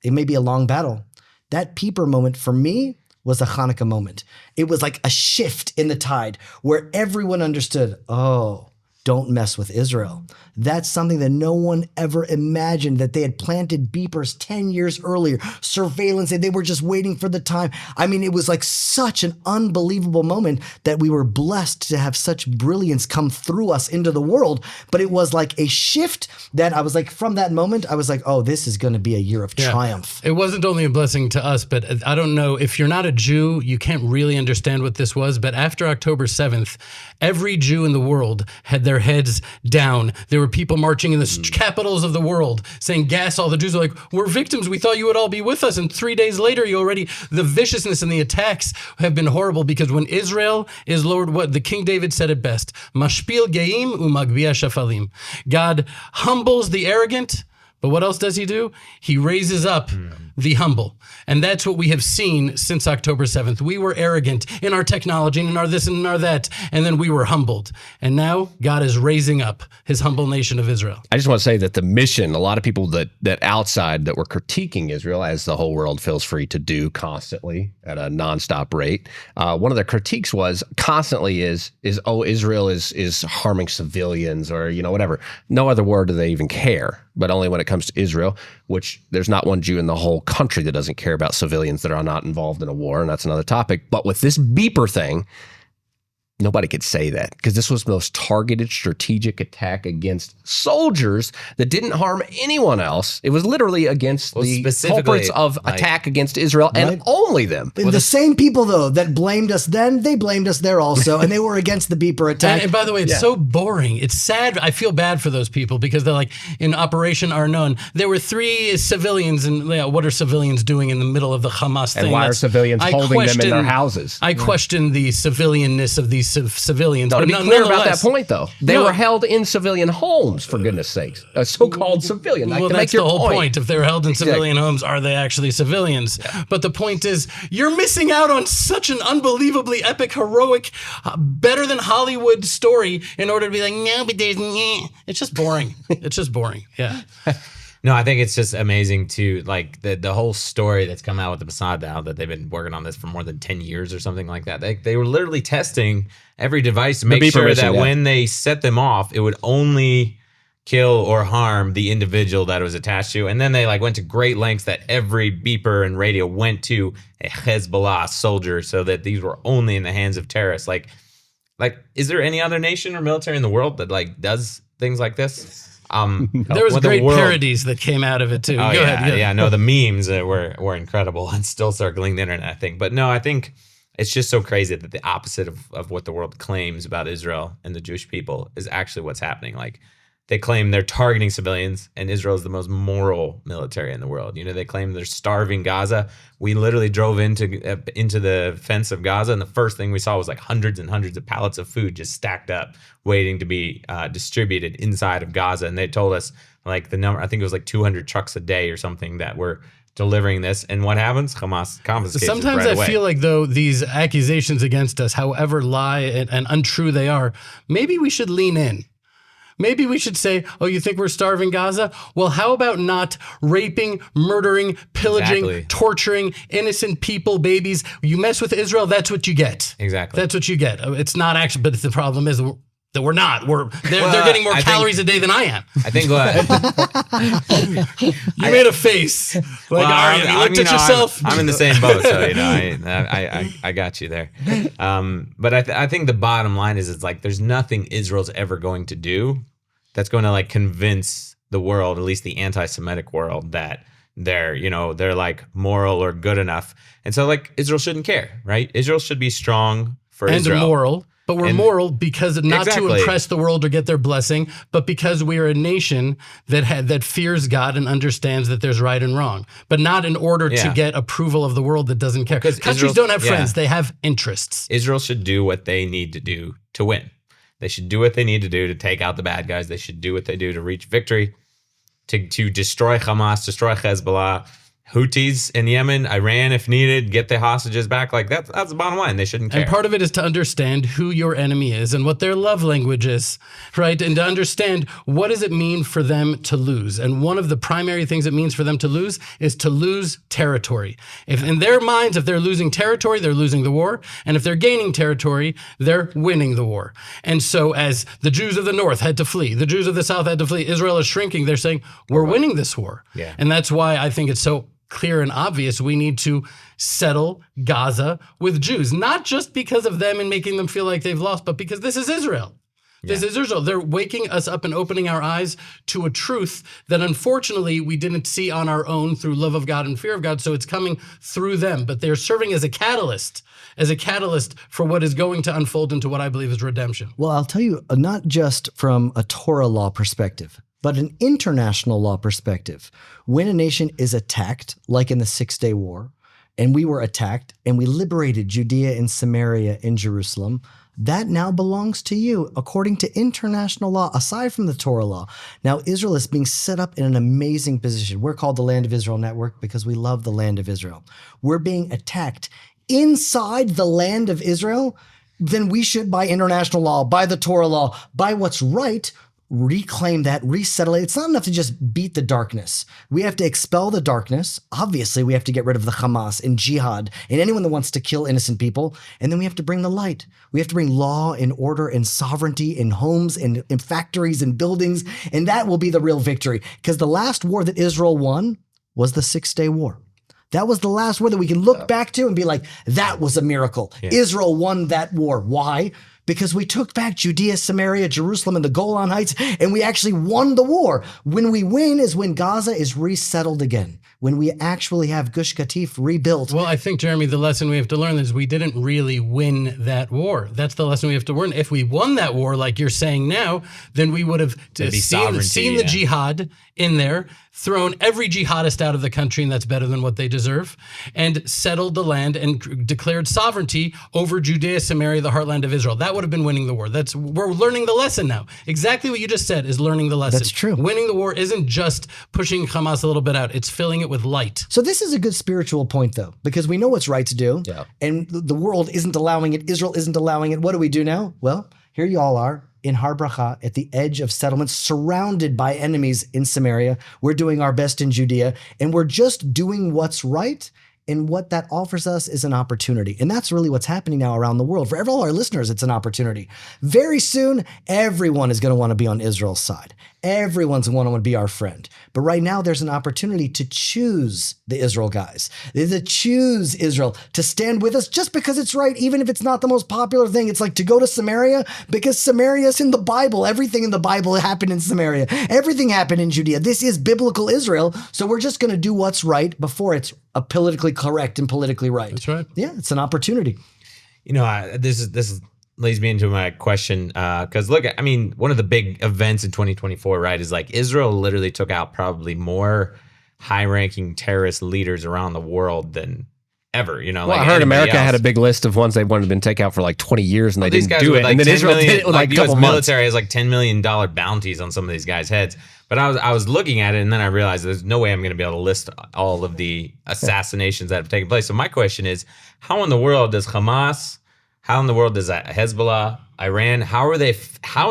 It may be a long battle. That peeper moment for me was a Hanukkah moment. It was like a shift in the tide where everyone understood, oh, don't mess with Israel. That's something that no one ever imagined, that they had planted beepers 10 years earlier, surveillance, and they were just waiting for the time. I mean, it was like such an unbelievable moment that we were blessed to have such brilliance come through us into the world. But it was like a shift that I was like, from that moment, I was like, oh, this is going to be a year of triumph. It wasn't only a blessing to us, but I don't know, if you're not a Jew, you can't really understand what this was. But after October 7th, every Jew in the world had their heads down. There were people marching in the capitals of the world saying, gas all the Jews. Are like, we're victims. We thought you would all be with us. And 3 days later, the viciousness and the attacks have been horrible, because when Israel is lowered, what the King David said it best, mashpil geim umagvia shafalim. God humbles the arrogant, but what else does he do? He raises up the humble. And that's what we have seen since October 7th. We were arrogant in our technology and in our this and in our that, and then we were humbled. And now God is raising up his humble nation of Israel. I just want to say that the mission, a lot of people that outside that were critiquing Israel, as the whole world feels free to do constantly at a nonstop rate, one of their critiques was constantly is Israel is harming civilians, or whatever. No other word do they even care, but only when it comes to Israel, which there's not one Jew in the whole country that doesn't care about civilians that are not involved in a war, and that's another topic. But with this beeper thing, nobody could say that, because this was the most targeted strategic attack against soldiers that didn't harm anyone else. It was literally against the culprits of attack against Israel, and only them. And the same people, though, that blamed us then, they blamed us there also, and they were against the beeper attack. And by the way, it's so boring. It's sad. I feel bad for those people, because they're like, in Operation Arnon, there were 3 civilians, and what are civilians doing in the middle of the Hamas thing? And why are civilians holding them in their houses? I question the civilianness of these civilians. No, but to be clear about that nonetheless- point, though, they were held in civilian homes, for goodness sakes. A so-called civilian. Well, that's the whole point. If they're held in civilian homes, are they actually civilians? Yeah. But the point is, you're missing out on such an unbelievably epic, heroic, better than Hollywood story in order to be like, no, but there's, it's just boring. It's just boring. Yeah. No, I think it's just amazing to like the whole story that's come out with the Mossad now that they've been working on this for more than 10 years or something like that. They were literally testing every device to make sure that when they set them off, it would only kill or harm the individual that it was attached to. And then they like went to great lengths that every beeper and radio went to a Hezbollah soldier so that these were only in the hands of terrorists. Like, is there any other nation or military in the world that like does things like this? There was great parodies that came out of it too. Oh, Go ahead. Yeah, no, the memes were incredible and still circling the internet, I think. But no, I think it's just so crazy that the opposite of what the world claims about Israel and the Jewish people is actually what's happening. Like they claim they're targeting civilians and Israel is the most moral military in the world. You know, they claim they're starving Gaza. We literally drove into the fence of Gaza and the first thing we saw was like hundreds and hundreds of pallets of food just stacked up waiting to be distributed inside of Gaza. And they told us like the number, I think it was like 200 trucks a day or something that were delivering this. And what happens? Hamas confiscates Sometimes right away. I feel like though these accusations against us, however lie and untrue they are, maybe we should lean in. Maybe we should say, oh, you think we're starving Gaza? Well, how about not raping, murdering, pillaging, torturing innocent people, babies? You mess with Israel, that's what you get. Exactly. That's what you get. It's not actually, but the problem is that we're not. They're getting more calories a day than I am. I think you made a face. Like, you looked at yourself. I'm in the same boat, so you know, I got you there. But I think the bottom line is it's like there's nothing Israel's ever going to do that's going to like convince the world, at least the anti-Semitic world, that they're like moral or good enough. And so like Israel shouldn't care, right? Israel should be strong for Israel. And moral. But we're moral because not to impress the world or get their blessing, but because we are a nation that fears God and understands that there's right and wrong, but not in order to get approval of the world that doesn't care. Because countries don't have friends; they have interests. Israel should do what they need to do to win. They should do what they need to do to take out the bad guys. They should do what they do to reach victory, to destroy Hamas, destroy Hezbollah. Houthis in Yemen, Iran, if needed, get the hostages back. Like that's the bottom line. They shouldn't care. And part of it is to understand who your enemy is and what their love language is, right? And to understand what does it mean for them to lose. And one of the primary things it means for them to lose is to lose territory. If in their minds, if they're losing territory, they're losing the war. And if they're gaining territory, they're winning the war. And so as the Jews of the north had to flee, the Jews of the south had to flee, Israel is shrinking. They're saying, we're winning this war. Yeah. And that's why I think it's so clear and obvious we need to settle Gaza with Jews, not just because of them and making them feel like they've lost, but because this is Israel. This is Israel. They're waking us up and opening our eyes to a truth that unfortunately we didn't see on our own through love of God and fear of God. So it's coming through them, but they're serving as a catalyst for what is going to unfold into what I believe is redemption. Well, I'll tell you, not just from a Torah law perspective, but an international law perspective. When a nation is attacked, like in the 6-Day War, and we were attacked and we liberated Judea and Samaria in Jerusalem, that now belongs to you according to international law, aside from the Torah law. Now, Israel is being set up in an amazing position. We're called the Land of Israel Network because we love the land of Israel. We're being attacked inside the land of Israel. Then we should, by international law, by the Torah law, by what's right, reclaim that, resettle it. It's not enough to just beat the darkness. We have to expel the darkness. Obviously, we have to get rid of the Hamas and jihad and anyone that wants to kill innocent people. And then we have to bring the light. We have to bring law and order and sovereignty in homes and in factories and buildings. And that will be the real victory. Because the last war that Israel won was the 6-Day War. That was the last war that we can look back to and be like, that was a miracle. Yeah. Israel won that war. Why? Because we took back Judea, Samaria, Jerusalem, and the Golan Heights, and we actually won the war. When we win is when Gaza is resettled again, when we actually have Gush Katif rebuilt. Well, I think, Jeremy, the lesson we have to learn is we didn't really win that war. That's the lesson we have to learn. If we won that war, like you're saying now, then we would have seen the jihad in there, thrown every jihadist out of the country, and that's better than what they deserve, and settled the land and declared sovereignty over Judea, Samaria, the heartland of Israel. That would have been winning the war. We're learning the lesson now. Exactly what you just said is learning the lesson. That's true. Winning the war isn't just pushing Hamas a little bit out. It's filling it with light. So this is a good spiritual point, though, because we know what's right to do, and the world isn't allowing it. Israel isn't allowing it. What do we do now? Well, here you all are in Har Bracha at the edge of settlements, surrounded by enemies in Samaria. We're doing our best in Judea, and we're just doing what's right. And what that offers us is an opportunity. And that's really what's happening now around the world. For all our listeners, it's an opportunity. Very soon, everyone is going to want to be on Israel's side. Everyone's going to want to be our friend. But right now, there's an opportunity to choose the Israel guys, to choose Israel, to stand with us just because it's right, even if it's not the most popular thing. It's like to go to Samaria because Samaria is in the Bible. Everything in the Bible happened in Samaria. Everything happened in Judea. This is biblical Israel. So we're just going to do what's right before it's a politically correct and politically right. That's right. Yeah, it's an opportunity. You know, this leads me into my question, because look, I mean, one of the big events in 2024, right, is like Israel literally took out probably more high-ranking terrorist leaders around the world than ever. You know, well, like I heard anybody America else. had a big list of ones they wanted to take out for like 20 years, and they These didn't guys do with it. like And then 10 Israel million, did it with like like a U.S. couple months. military has like $10 million bounties on some of these guys' heads. But I was looking at it, and then I realized there's no way I'm going to be able to list all of the assassinations that have taken place. So my question is, how in the world does Hamas, how in the world does Hezbollah, Iran, how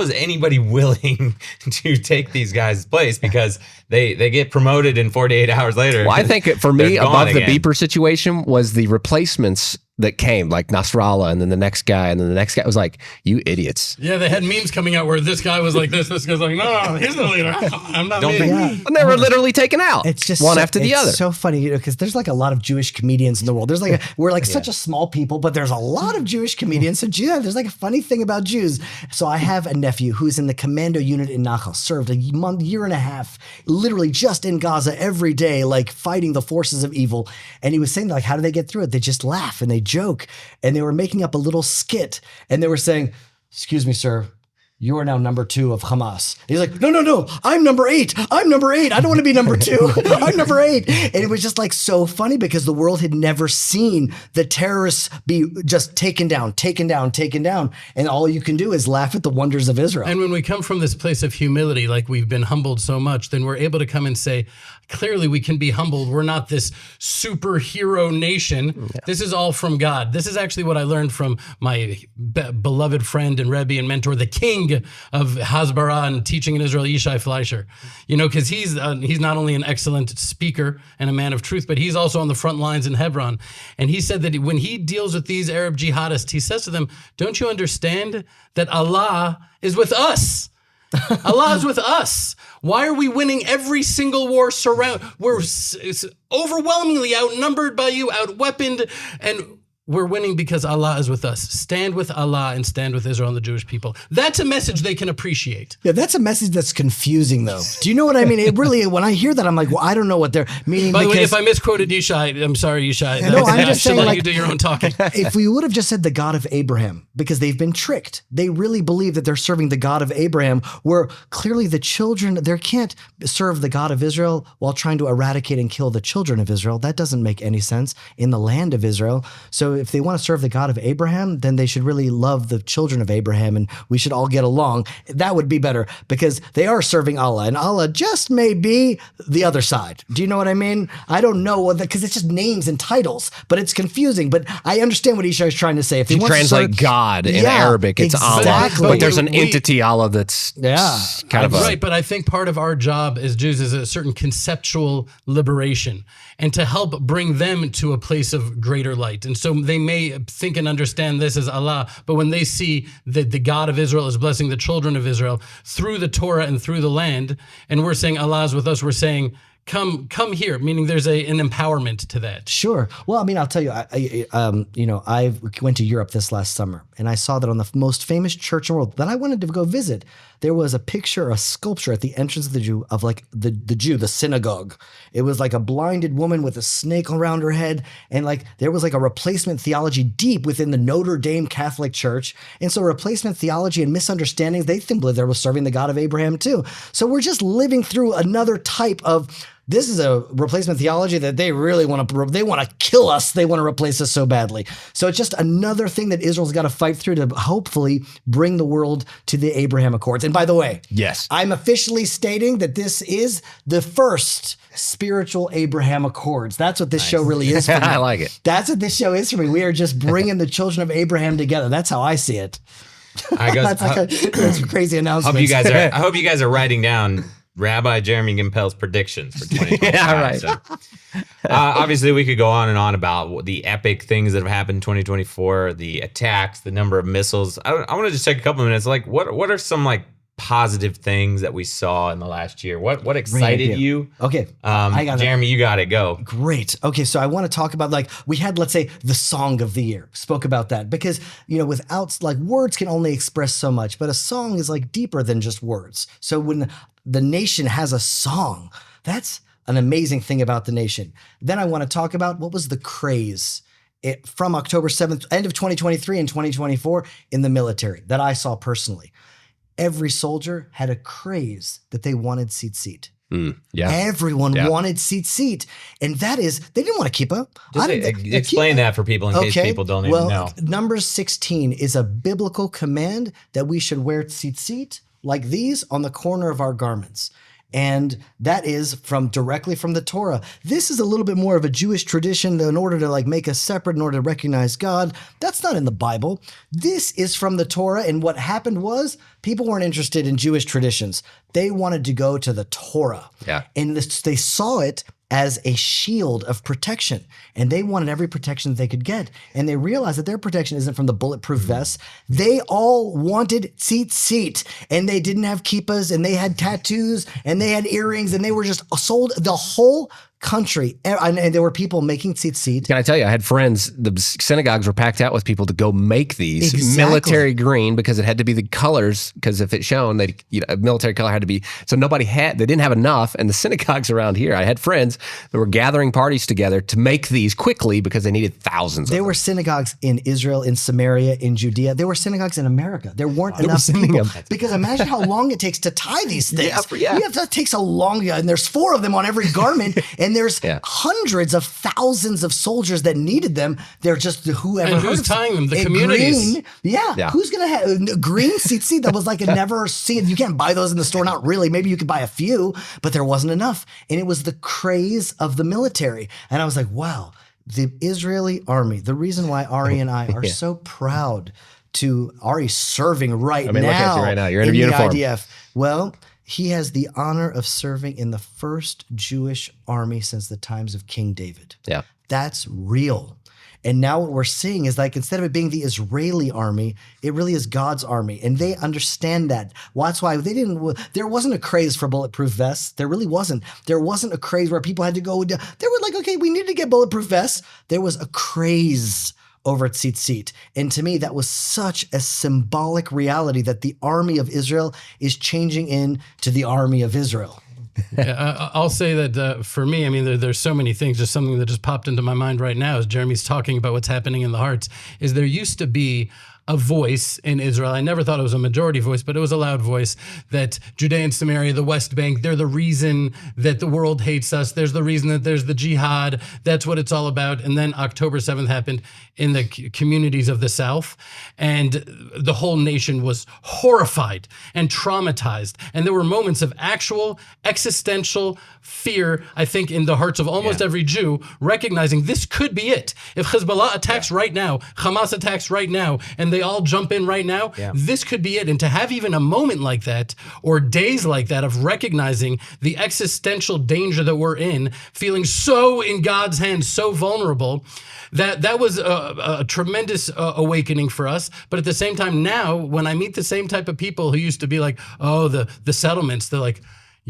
is anybody willing to take these guys' place? Because they get promoted and 48 hours later. Well, I think for me, they're gone above the again. beeper situation was the replacements that came, like Nasrallah, and then the next guy, and then the next guy. It was like, you idiots. Yeah, they had memes coming out where this guy was like this guy's like, no, he's the leader. I'm not Don't me. think- Yeah. And they were literally taken out. It's just one so, after the it's other. so funny, you know, because there's like a lot of Jewish comedians in the world. There's like we're like such a small people, but there's a lot of Jewish comedians. So yeah, there's like a funny thing about Jews. So I have a nephew who's in the commando unit in Nachal, served a year and a half, literally just in Gaza every day, like fighting the forces of evil. And he was saying, like, how do they get through it? They just laugh and they joke, and they were making up a little skit, and they were saying, "Excuse me, sir, you are now number 2 of Hamas." And he's like, no, I'm number 8. I'm number 8. I don't want to be number 2. I'm number 8. And it was just like so funny because the world had never seen the terrorists be just taken down. And all you can do is laugh at the wonders of Israel. And when we come from this place of humility, like we've been humbled so much, then we're able to come and say, clearly we can be humbled. We're not this superhero nation. Yeah. This is all from God. This is actually what I learned from my beloved friend and Rebbe and mentor, the king of Hasbara and teaching in Israel, Yishai Fleischer. You know, because he's not only an excellent speaker and a man of truth, but he's also on the front lines in Hebron. And he said that when he deals with these Arab jihadists, he says to them, don't you understand that Allah is with us? Allah is with us. Why are we winning every single war? We're overwhelmingly outnumbered by you, outweaponed, and we're winning because Allah is with us. Stand with Allah and stand with Israel and the Jewish people. That's a message they can appreciate. Yeah, that's a message that's confusing, though. Do you know what I mean? It really, when I hear that, I'm like, well, I don't know what they're meaning. By the way, if I misquoted Yishai, I'm sorry, Yishai. No, I'm just saying, let like, you do your own talking. If we would have just said the God of Abraham, because they've been tricked. They really believe that they're serving the God of Abraham, where clearly the children, they can't serve the God of Israel while trying to eradicate and kill the children of Israel. That doesn't make any sense in the land of Israel. So if they want to serve the God of Abraham, then they should really love the children of Abraham, and we should all get along. That would be better, because they are serving Allah, and Allah just may be the other side. Do you know what I mean? I don't know, because it's just names and titles, but it's confusing. But I understand what Isha is trying to say. If you translate God in Arabic, it's Allah, but there's an entity Allah that's kind of right. But I think part of our job as Jews is a certain conceptual liberation, and to help bring them to a place of greater light. And so they may think and understand this as Allah, but when they see that the God of Israel is blessing the children of Israel through the Torah and through the land, and we're saying Allah is with us, we're saying, come here, meaning there's an empowerment to that. Sure. Well, I mean, I'll tell you, I went to Europe this last summer, and I saw that on the most famous church in the world that I wanted to go visit, there was a picture, a sculpture at the entrance of the Jew, of like the Jew, the synagogue. It was like a blinded woman with a snake around her head, and like there was like a replacement theology deep within the Notre Dame Catholic Church. And so replacement theology and misunderstandings, they think they were serving the God of Abraham too. So we're just living through another type of This is a replacement theology that they really want to kill us. They want to replace us so badly. So it's just another thing that Israel's got to fight through to hopefully bring the world to the Abraham Accords. And by the way, Yes. I'm officially stating that this is the first spiritual Abraham Accords. That's what this show really is for me. I like it. That's what this show is for me. We are just bringing the children of Abraham together. That's how I see it. That's a crazy announcement. I hope you guys are writing down Rabbi Jeremy Gimpel's predictions for 2025. Yeah, right. So, obviously, we could go on and on about the epic things that have happened in 2024, the attacks, the number of missiles. I want to just take a couple of minutes. Like, what are some like positive things that we saw in the last year? What excited you? Okay, I got Jeremy, you got it. Go. Great. Okay, so I want to talk about, like, we had, let's say, the song of the year. Spoke about that because, without, like, words can only express so much, but a song is like deeper than just words. So when the nation has a song, that's an amazing thing about the nation. Then I want to talk about what was the craze from October 7th, end of 2023 and 2024 in the military that I saw personally. Every soldier had a craze that they wanted seat. Yeah. Everyone wanted seat. And that is, they didn't want to keep up. Explain that for people in case people don't even know. Number 16 is a biblical command that we should wear seat like these on the corner of our garments. And that is directly from the Torah. This is a little bit more of a Jewish tradition in order to make us separate, in order to recognize God. That's not in the Bible. This is from the Torah. And what happened was people weren't interested in Jewish traditions. They wanted to go to the Torah. Yeah. And they saw it as a shield of protection. And they wanted every protection they could get. And they realized that their protection isn't from the bulletproof vests. They all wanted seat. And they didn't have kippas, and they had tattoos, and they had earrings, and they were just sold the whole country. And there were people making seat. Can I tell you, I had friends, the synagogues were packed out with people to go make these military green because it had to be the colors, because if it shone, a military color had to be, so they didn't have enough. And the synagogues around here, I had friends that were gathering parties together to make these quickly because they needed thousands of them. There were synagogues in Israel, in Samaria, in Judea. There were synagogues in America. There weren't enough people. Because imagine how long it takes to tie these things. That takes a long, and there's 4 of them on every garment. And there's hundreds of thousands of soldiers that needed them. They're just whoever. And who's tying them? The communities. Green, Who's going to have green seat? That was like a never seen. You can't buy those in the store. Not really. Maybe you could buy a few, but there wasn't enough. And it was the craze of the military. And I was like, wow, the Israeli army. The reason why Ari and I are so proud to Ari serving right now. Look at you right now. You're in a uniform. The IDF. Well, he has the honor of serving in the first Jewish army since the times of King David. Yeah. That's real. And now what we're seeing is instead of it being the Israeli army, it really is God's army. And they understand that. Well, that's why there wasn't a craze for bulletproof vests. There really wasn't. There wasn't a craze where people had to go. They were like, okay, we need to get bulletproof vests. There was a craze over at seat. And to me, that was such a symbolic reality that the army of Israel is changing into the army of Israel. I'll say that for me, I mean, there's so many things. Just something that just popped into my mind right now as Jeremy's talking about what's happening in the hearts is there used to be a voice in Israel. I never thought it was a majority voice, but it was a loud voice that Judea and Samaria, the West Bank, they're the reason that the world hates us. There's the reason that there's the jihad. That's what it's all about. And then October 7th happened in the communities of the South, and the whole nation was horrified and traumatized. And there were moments of actual existential fear, I think, in the hearts of almost every Jew, recognizing this could be it. If Hezbollah attacks right now, Hamas attacks right now, and they all jump in right now, this could be it. And to have even a moment like that, or days like that, of recognizing the existential danger that we're in, feeling so in God's hands, so vulnerable, that was a tremendous awakening for us. But at the same time, now, when I meet the same type of people who used to be like, oh, the settlements, they're like,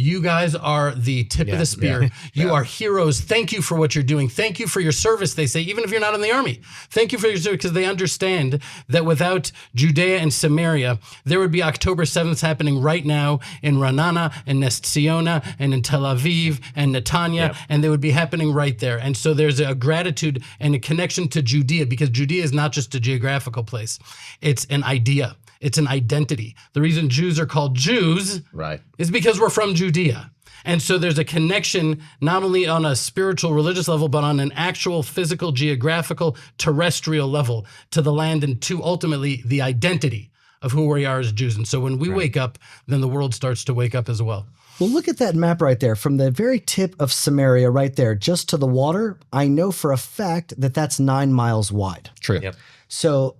you guys are the tip of the spear. You are heroes. Thank you for what you're doing. Thank you for your service, they say, even if you're not in the army. Thank you for your service, because they understand that without Judea and Samaria, there would be October 7th happening right now in Ra'anana and Nest Ziona and in Tel Aviv and Netanya, and they would be happening right there. And so there's a gratitude and a connection to Judea, because Judea is not just a geographical place. It's an idea. It's an identity. The reason Jews are called Jews Right. is because we're from Judea. And so there's a connection not only on a spiritual, religious level, but on an actual physical, geographical, terrestrial level to the land and to ultimately the identity of who we are as Jews. And so when we wake up, then the world starts to wake up as well. Well, look at that map right there. From the very tip of Samaria right there, just to the water, I know for a fact that that's 9 miles wide. True. Yep. So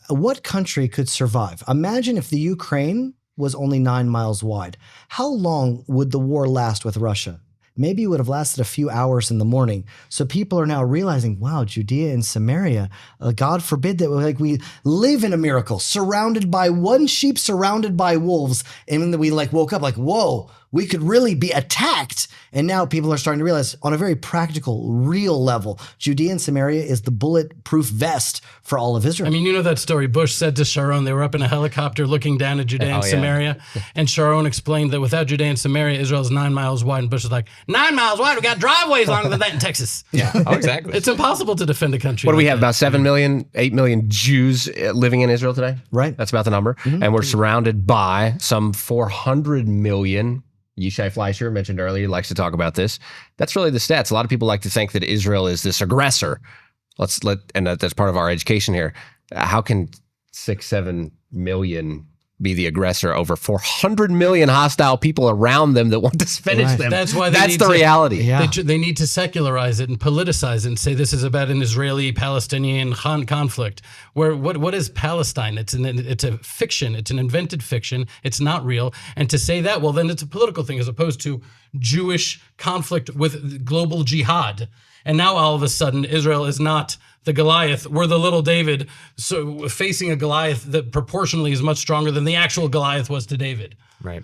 what country could survive? Imagine if the Ukraine was only 9 miles wide. How long would the war last with Russia? Maybe it would have lasted a few hours in the morning. So people are now realizing, wow, Judea and Samaria, God forbid that we live in a miracle, surrounded by one sheep, surrounded by wolves. And then we woke up whoa, we could really be attacked. And now people are starting to realize on a very practical, real level, Judea and Samaria is the bulletproof vest for all of Israel. I mean, you know that story Bush said to Sharon, they were up in a helicopter looking down at Judea and Samaria. And Sharon explained that without Judea and Samaria, Israel is 9 miles wide. And Bush was like, 9 miles wide? We got driveways longer than that in Texas. Yeah. Oh, exactly. It's impossible to defend a country. What do we like have? that. About 7 million, 8 million Jews living in Israel today? Right. That's about the number. And we're surrounded by some 400 million. Yishai Fleischer mentioned earlier, likes to talk about this. That's really the stats. A lot of people like to think that Israel is this aggressor. And that's part of our education here. How can 6-7 million be the aggressor over 400 million hostile people around them that want to finish them? That's why that's the reality. Yeah. They need to secularize it and politicize it and say this is about an Israeli-Palestinian conflict. Where what is Palestine? It's a fiction. It's an invented fiction. It's not real. And to say that, well, then it's a political thing as opposed to Jewish conflict with global jihad. And now all of a sudden, Israel is not the Goliath. We're the little David, so facing a Goliath that proportionally is much stronger than the actual Goliath was to David. Right.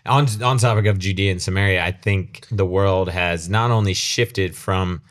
On topic of Judea and Samaria, I think the world has not only shifted from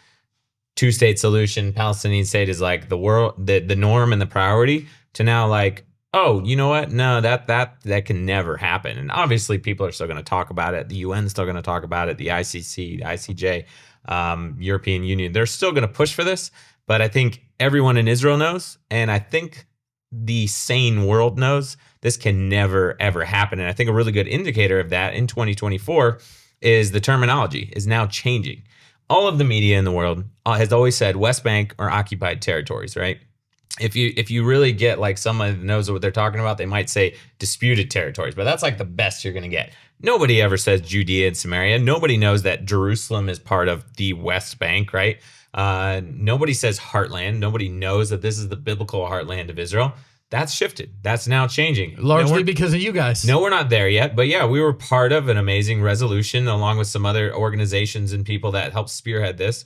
two-state solution, Palestinian state is like the world, the norm and the priority, to now like, oh, you know what? No, that can never happen. And obviously, people are still going to talk about it. The UN is still going to talk about it. The ICC, the ICJ, European Union, they're still going to push for this. But I think everyone in Israel knows, and I think the sane world knows this can never, ever happen. And I think a really good indicator of that in 2024 is the terminology is now changing. All of the media in the world has always said West Bank or occupied territories, right? If you really get like someone that knows what they're talking about, they might say disputed territories, but that's like the best you're going to get. Nobody ever says Judea and Samaria. Nobody knows that Jerusalem is part of the West Bank, right? Nobody says heartland. Nobody knows that this is the biblical heartland of Israel. That's shifted. That's now changing. Largely because of you guys. No, we're not there yet. But yeah, we were part of an amazing resolution along with some other organizations and people that helped spearhead this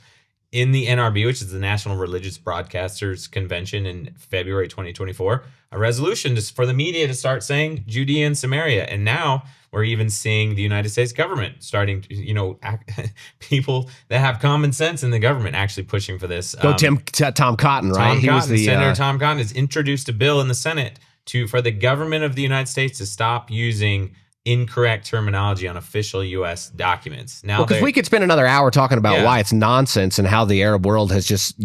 in the NRB, which is the National Religious Broadcasters Convention in February 2024, a resolution for the media to start saying Judea and Samaria. And now we're even seeing the United States government starting to, people that have common sense in the government actually pushing for this. Tom Cotton, right? Senator Tom Cotton has introduced a bill in the Senate for the government of the United States to stop using incorrect terminology on official U.S. documents. Now, because we could spend another hour talking about why it's nonsense and how the Arab world has just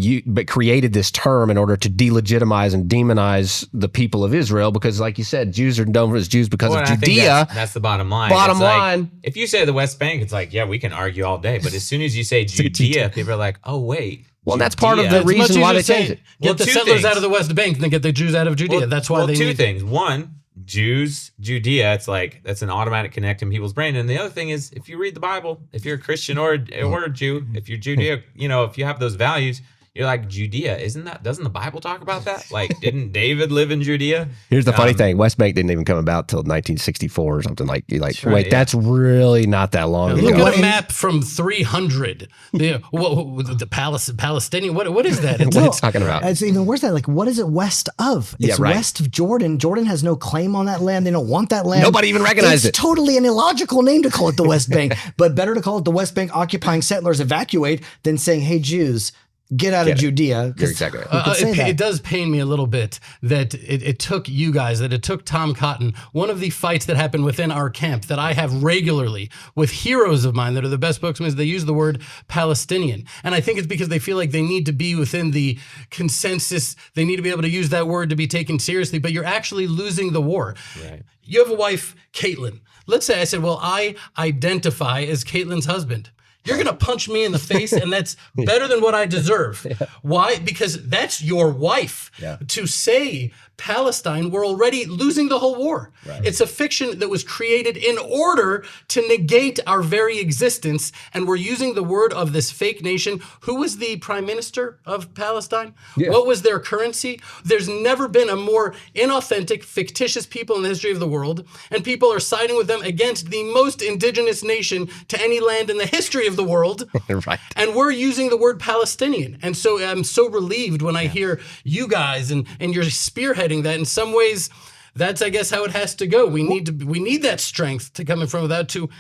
created this term in order to delegitimize and demonize the people of Israel. Because, like you said, Jews are known as Jews because of Judea. That's the bottom line. Bottom line. If you say the West Bank, it's like, yeah, we can argue all day. But as soon as you say Judea, people are like, oh, wait. Well, that's part of the reason why they changed it. Get the settlers out of the West Bank and then get the Jews out of Judea. That's why they need... Two things. One, Jews, Judea, it's like that's an automatic connect in people's brain. And the other thing is, if you read the Bible, if you're a Christian or a Jew, if you're Judea, if you have those values, you're like, Judea, doesn't the Bible talk about that? Like, didn't David live in Judea? Here's the funny thing. West Bank didn't even come about till 1964 or something. That's really not that long ago. Look at a map from 300. The Palestinian, what is that? What are you talking about? It's even worse than that. Like, what is it west of? It's west of Jordan. Jordan has no claim on that land. They don't want that land. Nobody even recognizes it. It's totally an illogical name to call it the West Bank, but better to call it the West Bank occupying settlers evacuate than saying, hey, Jews, get out of Judea. You're exactly right. It does pain me a little bit that it took you guys, that it took Tom Cotton, one of the fights that happened within our camp that I have regularly with heroes of mine that are the best spokesmen, is they use the word Palestinian. And I think it's because they feel like they need to be within the consensus. They need to be able to use that word to be taken seriously, but you're actually losing the war. Right. You have a wife, Caitlin. Let's say I said, well, I identify as Caitlin's husband. You're going to punch me in the face, and that's better than what I deserve. Yeah. Why? Because that's your wife. Yeah. To say Palestine, we're already losing the whole war. Right. It's a fiction that was created in order to negate our very existence, and we're using the word of this fake nation. Who was the prime minister of Palestine? Yeah. What was their currency? There's never been a more inauthentic, fictitious people in the history of the world, and people are siding with them against the most indigenous nation to any land in the history of the world. Right. And we're using the word Palestinian. And so I'm so relieved when I hear you guys and you're spearheading that. In some ways, that's, I guess, how it has to go. We need that strength to come in from without to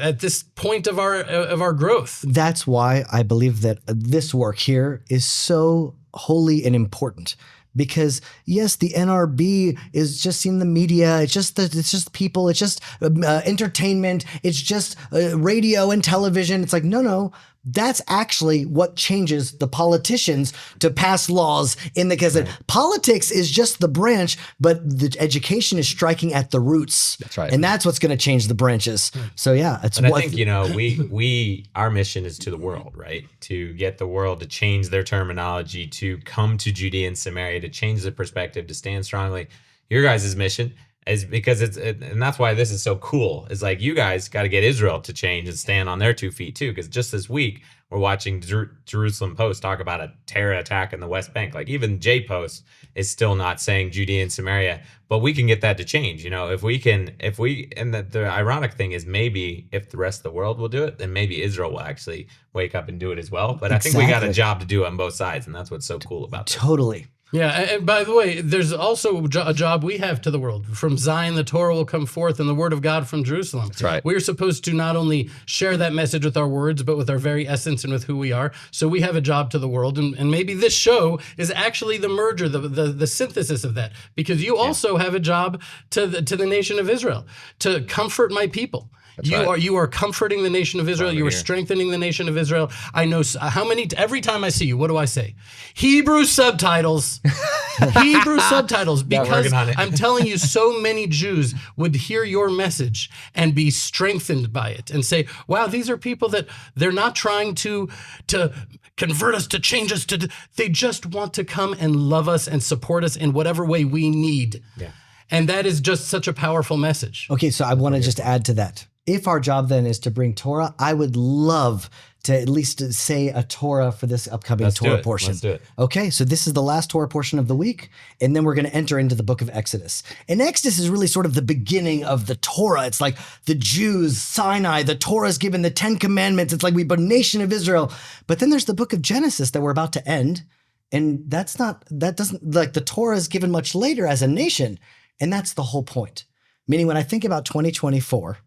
at this point of our growth. That's why I believe that this work here is so holy and important. Because yes, the NRB is just in the media. It's just people. It's just entertainment. It's just radio and television. It's like, no. That's actually what changes the politicians to pass laws because politics is just the branch, but the education is striking at the roots. That's right. And that's what's going to change the branches. So yeah, it's what I think, our mission is to the world, right? To get the world to change their terminology, to come to Judea and Samaria, to change the perspective, to stand strongly. Your guys' mission is because and that's why this is so cool. Is like, you guys got to get Israel to change and stand on their 2 feet too. Because just this week we're watching Jerusalem Post talk about a terror attack in the West Bank. Like, even J Post is still not saying Judea and Samaria, but we can get that to change. And the ironic thing is, maybe if the rest of the world will do it, then maybe Israel will actually wake up and do it as well. But I think we got a job to do on both sides, and that's what's so cool about this. Totally. Yeah, and by the way, there's also a job we have to the world. From Zion, the Torah will come forth, and the word of God from Jerusalem. That's right. We're supposed to not only share that message with our words, but with our very essence and with who we are. So we have a job to the world, and maybe this show is actually the merger, the synthesis of that, because you also have a job to the nation of Israel, to comfort my people. You are comforting the nation of Israel. You are strengthening the nation of Israel. I know every time I see you, what do I say? Hebrew subtitles. Hebrew subtitles. Because I'm telling you, so many Jews would hear your message and be strengthened by it and say, wow, these are people that they're not trying to convert us, to change us. They just want to come and love us and support us in whatever way we need. Yeah. And that is just such a powerful message. Okay, so I want to just add to that. If our job then is to bring Torah, I would love to at least say a Torah for this upcoming Torah portion. Let's do it. Okay, so this is the last Torah portion of the week, and then we're going to enter into the book of Exodus. And Exodus is really sort of the beginning of the Torah. It's like the Jews, Sinai, the Torah is given, the 10 Commandments. It's like we're a nation of Israel. But then there's the book of Genesis that we're about to end, and the Torah is given much later as a nation, and that's the whole point. Meaning, when I think about 2024,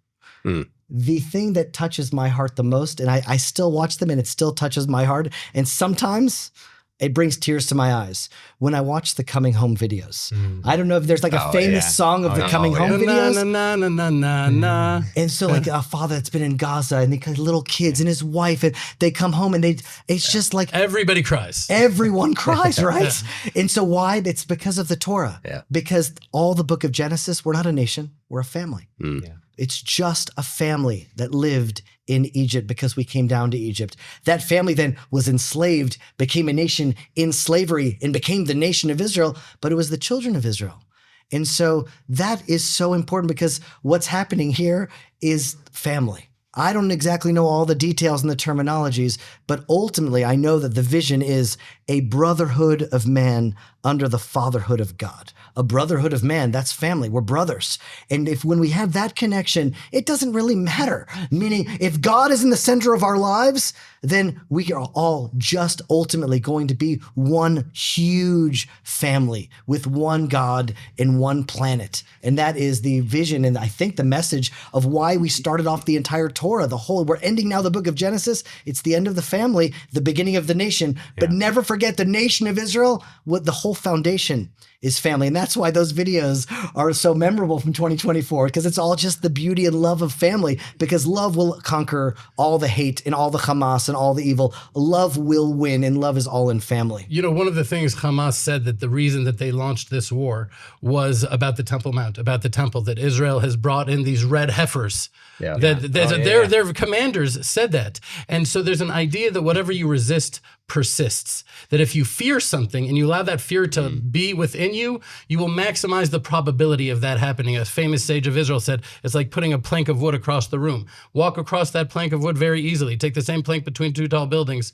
the thing that touches my heart the most, and I still watch them and it still touches my heart, and sometimes it brings tears to my eyes when I watch the coming home videos. I don't know if there's like a famous song of the coming home videos. Na, na, na, na, na. And so like a father that's been in Gaza and the little kids and his wife, and they come home and it's just like everybody cries. Everyone cries, right? And so why? It's because of the Torah. Yeah. Because all the book of Genesis, we're not a nation, we're a family. Yeah. It's just a family that lived in Egypt because we came down to Egypt. That family then was enslaved, became a nation in slavery, and became the nation of Israel, but it was the children of Israel. And so that is so important because what's happening here is family. I don't exactly know all the details and the terminologies, but ultimately I know that the vision is a brotherhood of man under the fatherhood of God. A brotherhood of man, that's family. We're brothers. And when we have that connection, it doesn't really matter. Meaning, if God is in the center of our lives, then we are all just ultimately going to be one huge family with one God and one planet. And that is the vision and I think the message of why we started off the entire Torah. We're ending now the book of Genesis. It's the end of the family, the beginning of the nation. But never forget the nation of Israel, what the whole foundation is family. And that's why those videos are so memorable from 2024, because it's all just the beauty and love of family, because love will conquer all the hate and all the Hamas and all the evil. Love will win, and love is all in family. You know, one of the things Hamas said that the reason that they launched this war was about the Temple Mount, about the temple, that Israel has brought in these red heifers. Their commanders said that. And so there's an idea that whatever you resist persists, that if you fear something and you allow that fear to be within you, you will maximize the probability of that happening. A famous sage of Israel said, it's like putting a plank of wood across the room. Walk across that plank of wood very easily. Take the same plank between two tall buildings.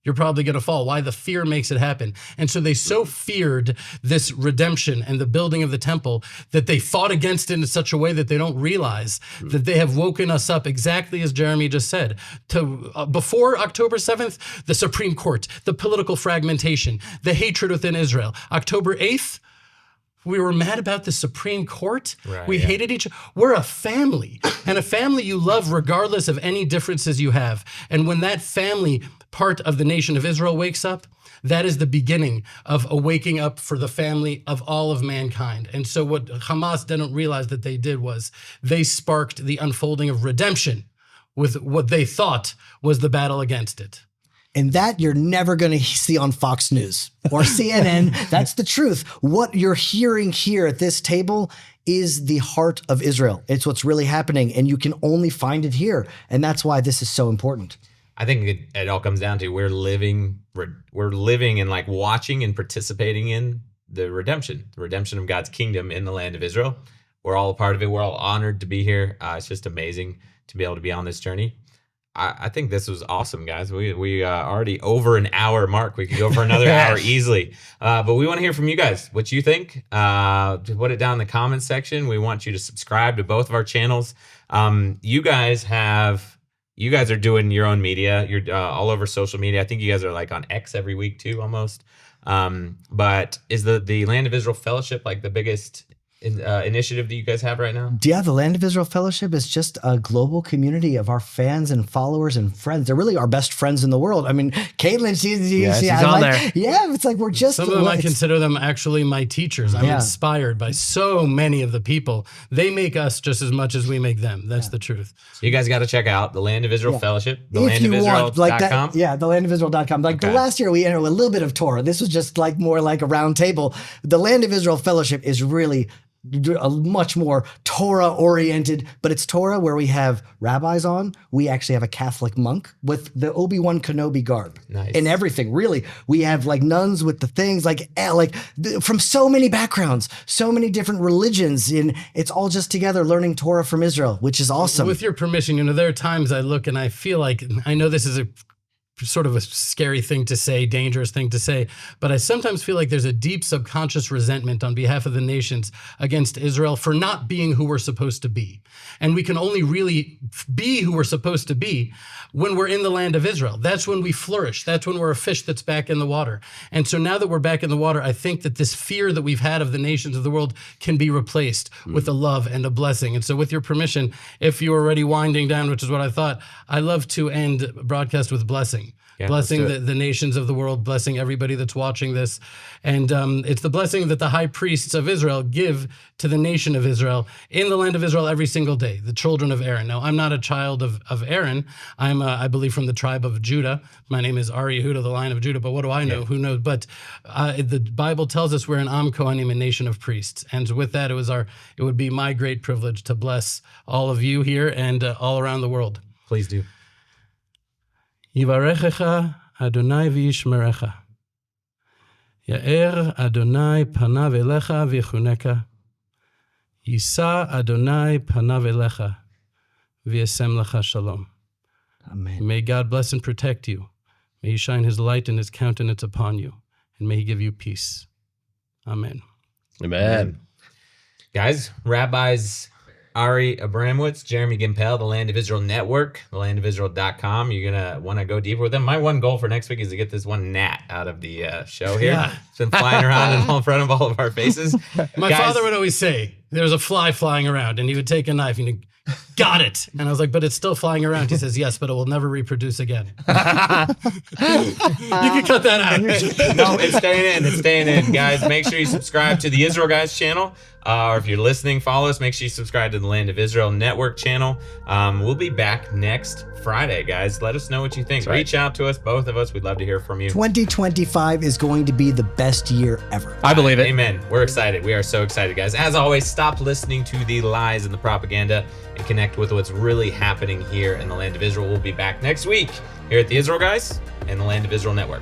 You're probably going to fall. Why? The fear makes it happen. And so they so feared this redemption and the building of the temple that they fought against it in such a way that they don't realize that they have woken us up, exactly as Jeremy just said, to before October 7th, the Supreme Court, the political fragmentation, the hatred within Israel. October 8th, we were mad about the Supreme Court. We hated each other. We're a family, and a family you love regardless of any differences you have. And when that family part of the nation of Israel wakes up, that is the beginning of a waking up for the family of all of mankind. And so what Hamas didn't realize that they did was they sparked the unfolding of redemption with what they thought was the battle against it. And that you're never going to see on Fox News or CNN. That's the truth. What you're hearing here at this table is the heart of Israel. It's what's really happening, and you can only find it here. And that's why this is so important. I think it all comes down to we're living and like watching and participating in the redemption of God's kingdom in the land of Israel. We're all a part of it. We're all honored to be here. It's just amazing to be able to be on this journey. I think this was awesome, guys. We already over an hour mark. We could go for another hour easily. But we want to hear from you guys. What you think? Put it down in the comments section. We want you to subscribe to both of our channels. You guys are doing your own media. You're all over social media. I think you guys are like on X every week too, almost. But is the Land of Israel Fellowship like the biggest initiative that you guys have right now? Yeah, the Land of Israel Fellowship is just a global community of our fans and followers and friends. They're really our best friends in the world. I mean, Caitlin, she's on there. Yeah, it's like we're just... Some of them, I consider them actually my teachers. I'm inspired by so many of the people. They make us just as much as we make them. That's the truth. So you guys got to check out the Land of Israel Fellowship, thelandofisrael.com. thelandofisrael.com. Like the last year we entered a little bit of Torah. This was just like more like a round table. The Land of Israel Fellowship is really a much more Torah oriented, but it's Torah where we have rabbis on. We actually have a Catholic monk with the Obi-Wan Kenobi garb and everything. Really, we have like nuns with the things from so many backgrounds, so many different religions, and it's all just together learning Torah from Israel, which is awesome. With your permission, there are times I look and I feel like, I know this is a sort of a scary thing to say, dangerous thing to say, but I sometimes feel like there's a deep subconscious resentment on behalf of the nations against Israel for not being who we're supposed to be. And we can only really be who we're supposed to be when we're in the land of Israel. That's when we flourish. That's when we're a fish that's back in the water. And so now that we're back in the water, I think that this fear that we've had of the nations of the world can be replaced with a love and a blessing. And so with your permission, if you're already winding down, which is what I thought, I love to end broadcast with blessing. Yeah, blessing the nations of the world, blessing everybody that's watching this. And it's the blessing that the high priests of Israel give to the nation of Israel in the land of Israel every single day, the children of Aaron. Now, I'm not a child of Aaron. I'm, I believe, from the tribe of Judah. My name is Ari Yehuda, the Lion of Judah. But what do I know? Yeah. Who knows? But the Bible tells us we're an Am Kohanim, a nation of priests. And with that, it would be my great privilege to bless all of you here and all around the world. Please do. Yivarechecha Adonai v'yishmerecha. Ya'er Adonai panav elecha v'yichuneka. Yisa Adonai panav elecha v'yasem lecha shalom. Amen. May God bless and protect you. May He shine His light and His countenance upon you. And may He give you peace. Amen. Amen. Guys, rabbis Ari Abramowitz, Jeremy Gimpel, the Land of Israel Network, thelandofisrael.com. You're going to want to go deeper with them. My one goal for next week is to get this one gnat out of the show here. Yeah. It's been flying around in front of all of our faces. My father would always say, there was a fly flying around, and he would take a knife and he'd, got it. And I was like, but it's still flying around. He says, yes, but it will never reproduce again. You can cut that out. No, it's staying in. It's staying in. Guys, make sure you subscribe to the Israel Guys channel. Or if you're listening, follow us. Make sure you subscribe to the Land of Israel Network channel. We'll be back next Friday, guys. Let us know what you think. Right. Reach out to us, both of us. We'd love to hear from you. 2025 is going to be the best year ever. I believe it. Amen. We're excited. We are so excited, guys. As always, stop listening to the lies and the propaganda and connect with what's really happening here in the Land of Israel. We'll be back next week here at the Israel Guys and the Land of Israel Network.